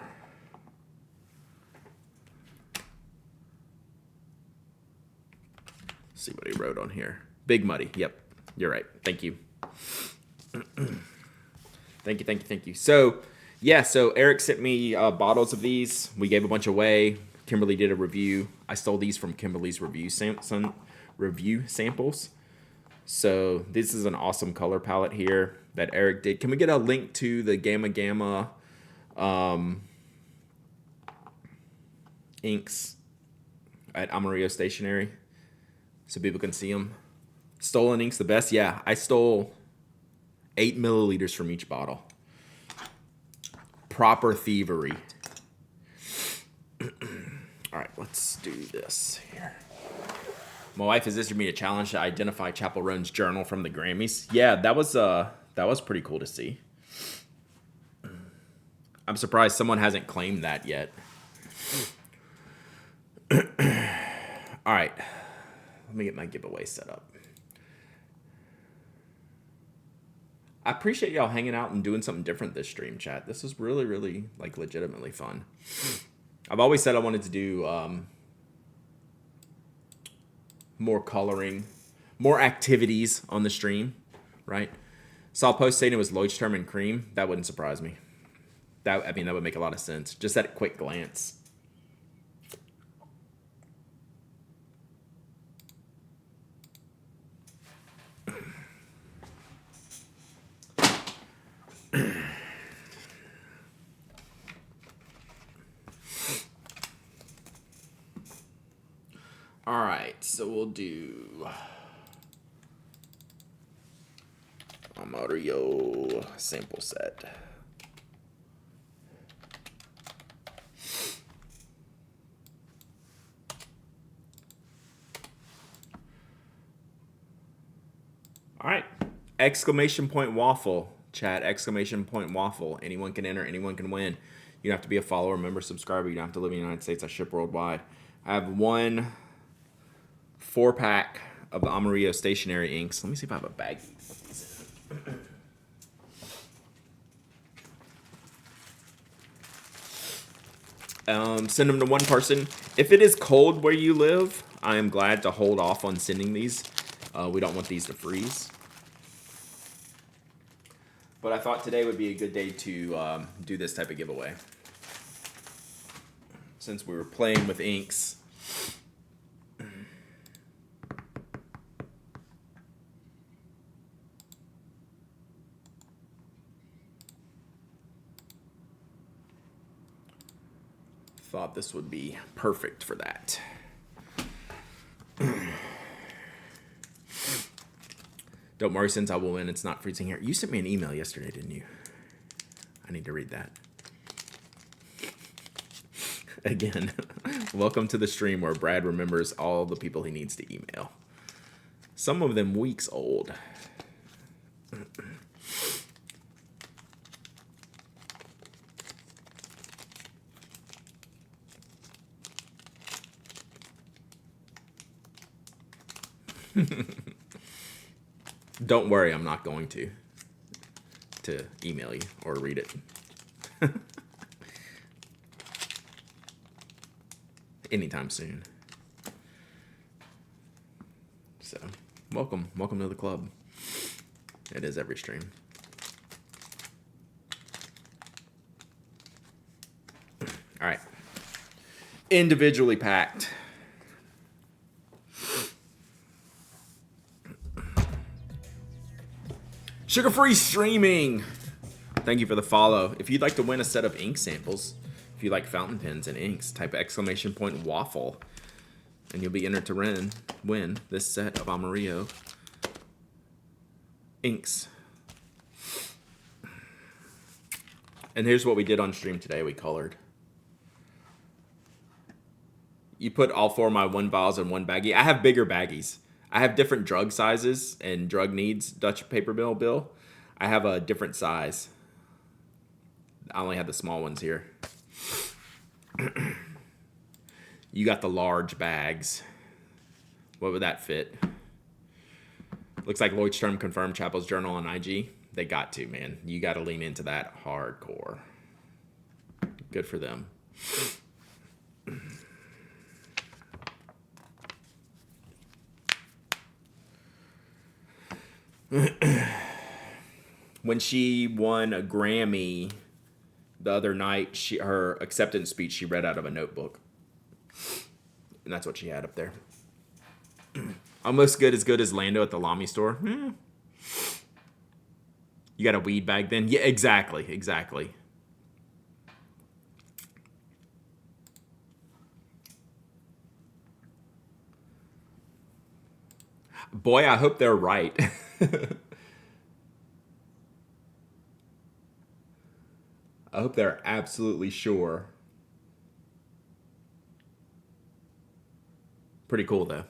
Let's see what he wrote on here. Big Muddy. Yep, you're right. Thank you. Thank you. So, yeah, so Eric sent me bottles of these. We gave a bunch away. Kimberly did a review. I stole these from Kimberly's review samples. So this is an awesome color palette here that Eric did. Can we get a link to the Gamma Gamma inks at Amarillo Stationery so people can see them? Stolen inks the best? Yeah, I stole 8 milliliters from each bottle. Proper thievery. All right, let's do this here. My wife has issued me a challenge to identify Chappell Roan's journal from the Grammys. Yeah, that was pretty cool to see. I'm surprised someone hasn't claimed that yet. All right, let me get my giveaway set up. I appreciate y'all hanging out and doing something different this stream, chat. This is really, really, like, legitimately fun. I've always said I wanted to do more coloring, more activities on the stream, right? Saw a post saying it was Leuchtturm and cream. That wouldn't surprise me. That would make a lot of sense. Just at a quick glance. All right, so we'll do Amarillo sample set. All right, exclamation point waffle, chat, exclamation point waffle. Anyone can enter, anyone can win. You don't have to be a follower, member, subscriber. You don't have to live in the United States. I ship worldwide. I have one 4-pack of the Amarillo stationery inks. Let me see if I have a bag. Send them to one person. If it is cold where you live, I am glad to hold off on sending these. We don't want these to freeze. But I thought today would be a good day to do this type of giveaway. Since we were playing with inks. Thought this would be perfect for that. Don't worry, since I will win, it's not freezing here. You sent me an email yesterday, didn't you? I need to read that. Again, welcome to the stream where Brad remembers all the people he needs to email. Some of them weeks old. Don't worry, I'm not going to email you or read it anytime soon. So, welcome to the club. It is every stream. All right. Individually packed. Sugar-free streaming. Thank you for the follow. If you'd like to win a set of ink samples, if you like fountain pens and inks, type !waffle and you'll be entered to win this set of Amarillo inks. And here's what we did on stream today. We colored. You put all 4 of my 1 vials in one baggie. I have bigger baggies. I have different drug sizes and drug needs. Dutch paper mill bill. I have a different size. I only have the small ones here. You got the large bags. What would that fit? Looks like Lloydstrom confirmed Chapel's Journal on IG. They got to, man. You got to lean into that hardcore. Good for them. When she won a Grammy the other night, her acceptance speech she read out of a notebook. And that's what she had up there. Almost as good as Lando at the Lamy store. You got a weed bag then? Yeah, exactly. Boy, I hope they're right. I hope they're absolutely sure. Pretty cool, though.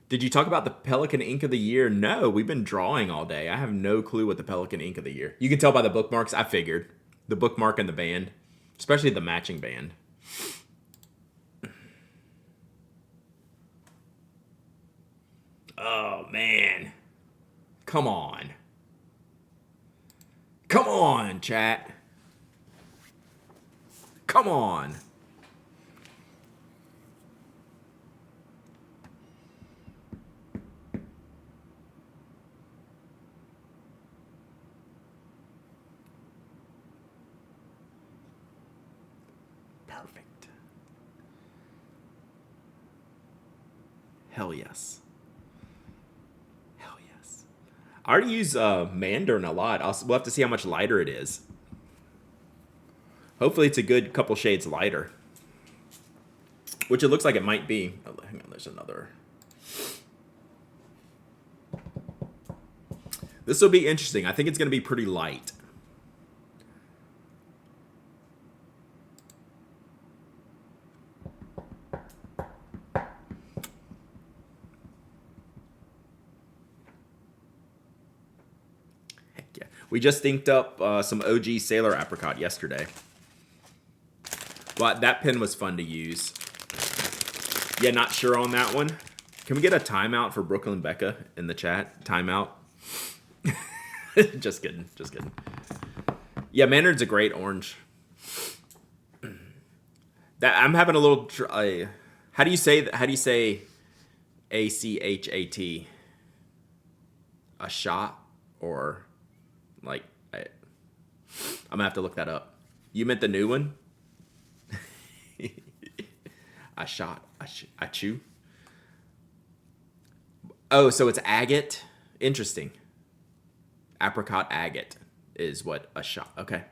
Did you talk about the Pelican Ink of the Year? No, we've been drawing all day. I have no clue what the Pelican Ink of the Year. You can tell by the bookmarks. I figured. The bookmark and the band. Especially the matching band. Oh, man. Come on. Come on, chat. Come on. Perfect. Hell yes. I already use Mandarin a lot. We'll have to see how much lighter it is. Hopefully it's a good couple shades lighter. Which it looks like it might be. Oh, hang on, there's another. This will be interesting. I think it's going to be pretty light. We just inked up some OG Sailor Apricot yesterday. But that pen was fun to use. Yeah, not sure on that one. Can we get a timeout for Brooklyn Becca in the chat? Timeout. Just kidding. Yeah, Mandarin's a great orange. That I'm having a little. How do you say ACHAT? A shot or like I'm gonna have to look that up. You meant the new one? A shot. A chew. Oh, so it's agate. Interesting. Apricot agate is what a shot. Okay.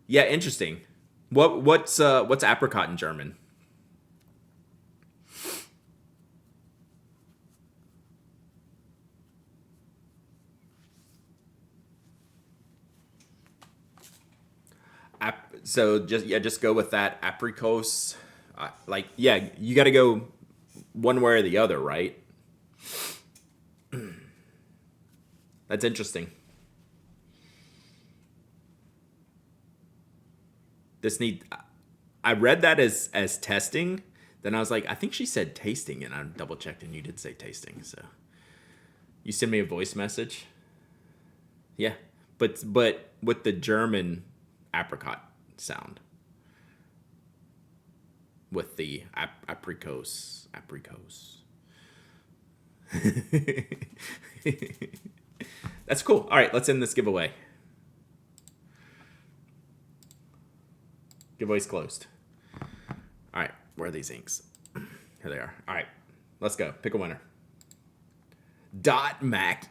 Yeah, interesting. What's apricot in German? So just go with that apricos. You got to go one way or the other, right? That's interesting. I read that as testing. Then I was like, I think she said tasting, and I double checked, and you did say tasting. So you send me a voice message. Yeah, but with the German apricot sound, with the apricos. That's cool. All right, let's end this giveaway. Giveaway's closed. All right, where are these inks? Here they are. All right, let's go. Pick a winner. Dot Mackie.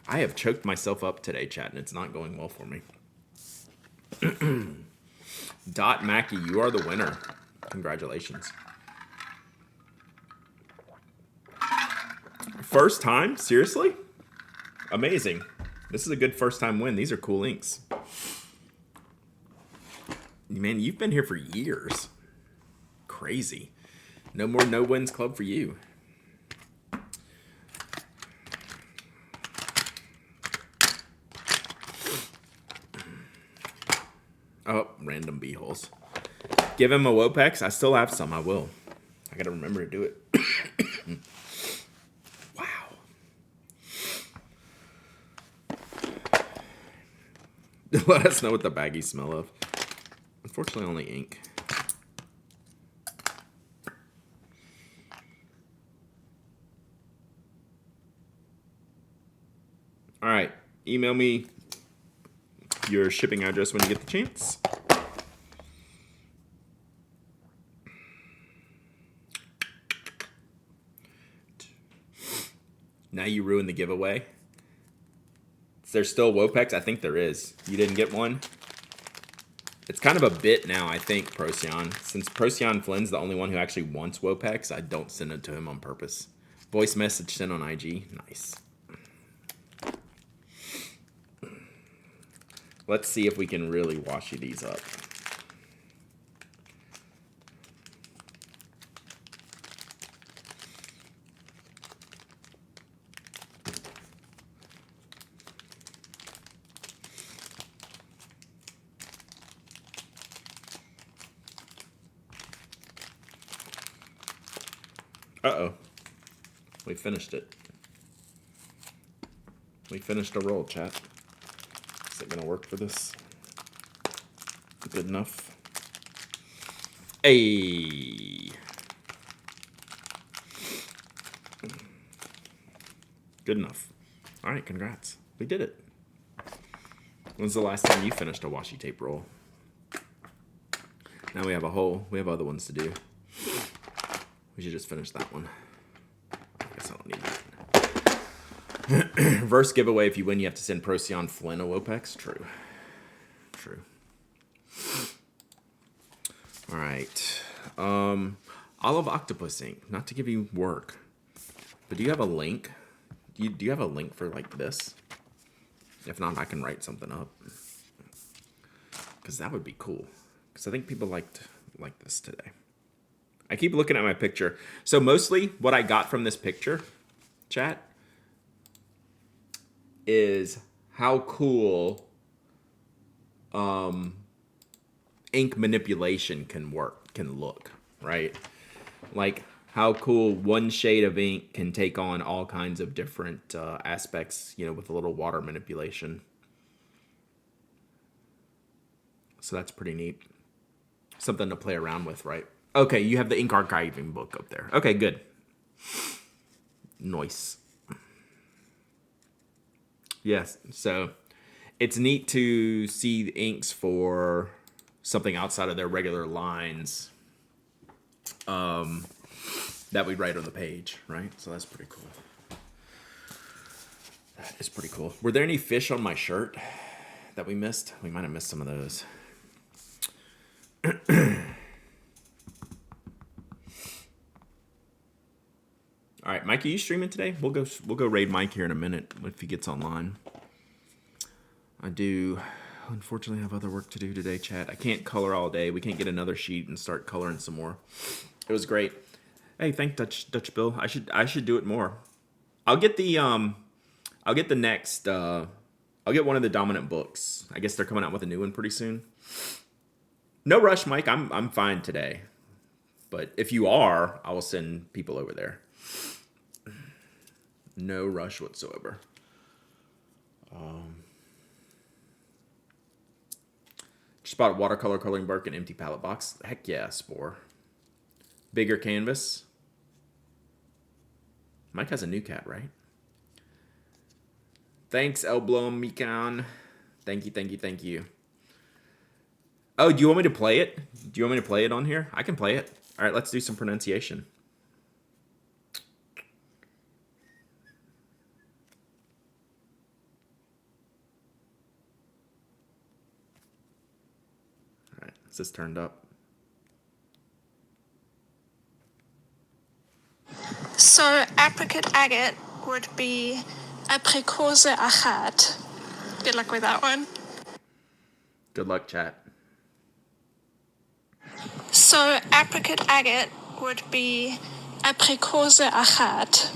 I have choked myself up today, chat, and it's not going well for me. Dot Mackie, you are the winner. Congratulations. First time? Seriously? Amazing. This is a good first time win. These are cool inks. Man, you've been here for years. Crazy. No more no wins club for you. Oh, random B-holes. Give him a Wopex. I still have some. I will. I gotta remember to do it. Wow. Let us know what the baggies smell of. Unfortunately, only ink. All right. Email me your shipping address when you get the chance. Now you ruined the giveaway. Is there still Wopex? I think there is. You didn't get one? It's kind of a bit now, I think, Procyon. Since Procyon Flynn's the only one who actually wants Wopex, I don't send it to him on purpose. Voice message sent on IG. Nice. Let's see if we can really washi these up. Uh-oh. We finished it. We finished a roll, chat. Is it gonna work for this? Good enough. Hey. Good enough. All right, congrats. We did it. When's the last time you finished a washi tape roll? Now we have a hole. We have other ones to do. We should just finish that one. I guess I don't need that. Verse giveaway. If you win, you have to send Procyon Flynn a Wopex. True. True. All right. Olive Octopus ink. Not to give you work, but do you have a link? Do you have a link for like this? If not, I can write something up. Because that would be cool. Because I think people liked this today. I keep looking at my picture. So mostly what I got from this picture, chat, is how cool ink manipulation can look, right? Like how cool one shade of ink can take on all kinds of different aspects, you know, with a little water manipulation. So that's pretty neat. Something to play around with, right? Okay, you have the ink archiving book up there. Okay, good. Nice. Yes, so it's neat to see the inks for something outside of their regular lines that we write on the page, right? So that's pretty cool. That is pretty cool. Were there any fish on my shirt that we missed? We might have missed some of those. All right, Mike, are you streaming today? We'll go raid Mike here in a minute if he gets online. I do, unfortunately, have other work to do today, chat. I can't color all day. We can't get another sheet and start coloring some more. It was great. Hey, thank Dutch Bill. I should do it more. I'll get the next. I'll get one of the dominant books. I guess they're coming out with a new one pretty soon. No rush, Mike. I'm fine today. But if you are, I will send people over there. No rush whatsoever. Just bought a watercolor coloring book and empty palette box. Heck yeah, Spore. Bigger canvas. Mike has a new cat, right? Thanks, Elblom Mikan. Thank you, thank you, thank you. Oh, do you want me to play it? Do you want me to play it on here? I can play it. All right, let's do some pronunciation. All right, is this turned up?
So apricot agate would be aprikose achat. Good luck with that one.
Good luck, chat.
So apricot agate would be aprikose achat.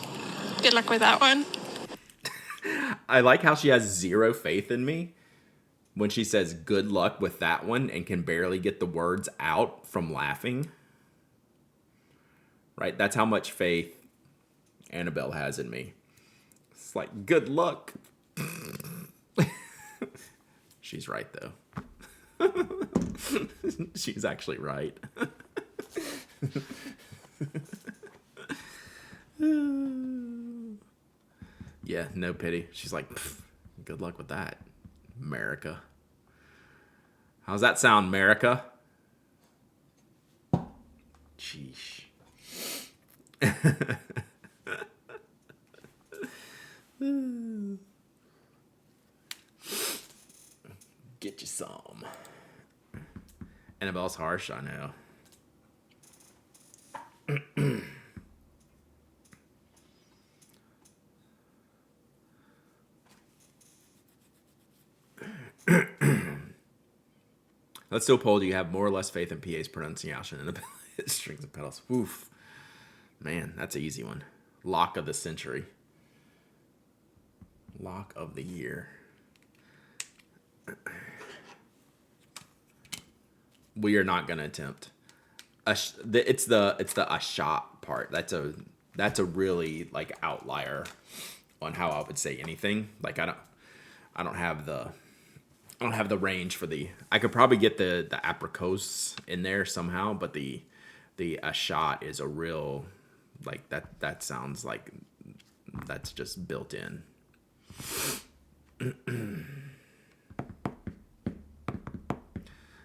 Good luck with that one.
I like how she has zero faith in me when she says good luck with that one and can barely get the words out from laughing. Right? That's how much faith Annabelle has in me. It's like, good luck. She's right, though. She's actually right. Yeah, no pity. She's like, good luck with that, America. How's that sound, America? Sheesh. Get you some. Annabelle's harsh, I know. Let's do a poll. Do you have more or less faith in PA's pronunciation and ability strings and pedals? Oof. Man, that's an easy one. Lock of the century. Lock of the year. We are not going to attempt. It's the a shot part. That's a really like outlier on how I would say anything. Like I don't have the range for the. I could probably get the apricose in there somehow, but the a shot is a real like that sounds like that's just built in.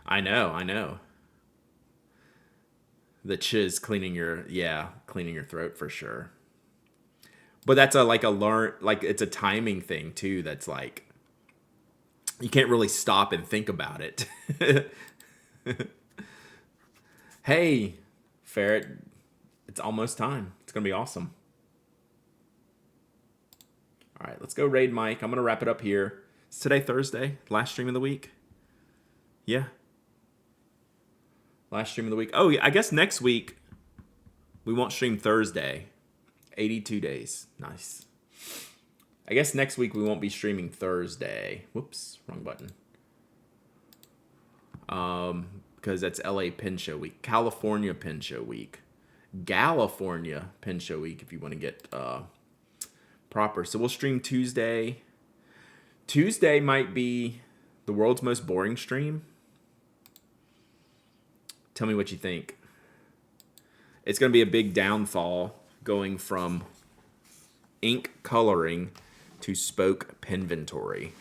I know. The chiz cleaning your throat for sure. But that's it's a timing thing too. That's like you can't really stop and think about it. Hey, Ferret, it's almost time. It's gonna be awesome. All right, let's go raid Mike. I'm gonna wrap it up here. Is today Thursday? Last stream of the week? Yeah. Last stream of the week. Oh, yeah, I guess next week we won't stream Thursday. 82 days. Nice. I guess next week we won't be streaming Thursday. Whoops, wrong button. Because that's LA Pin Show Week. California Pin Show Week. California Pin Show Week if you want to get proper. So we'll stream Tuesday. Tuesday might be the world's most boring stream. Tell me what you think. It's going to be a big downfall going from ink coloring to Spoke Pinventory.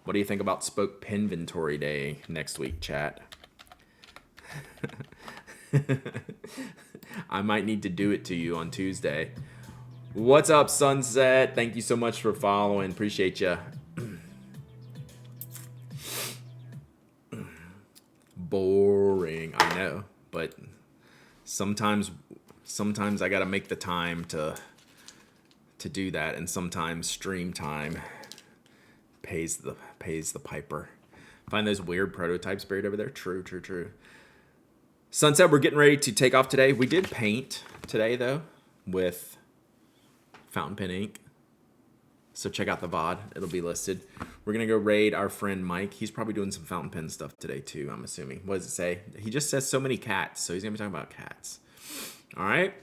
What do you think about Spoke Pinventory Day next week, chat? I might need to do it to you on Tuesday. What's up, Sunset? Thank you so much for following. Appreciate you. Boring, I know, but sometimes I gotta make the time to do that, and sometimes stream time pays the piper. Find those weird prototypes buried over there. True. Sunset, we're getting ready to take off today. We did paint today though with fountain pen ink, so check out the VOD. It'll be listed. We're going to go raid our friend Mike. He's probably doing some fountain pen stuff today too, I'm assuming. What does it say? He just says so many cats, so he's going to be talking about cats. All right.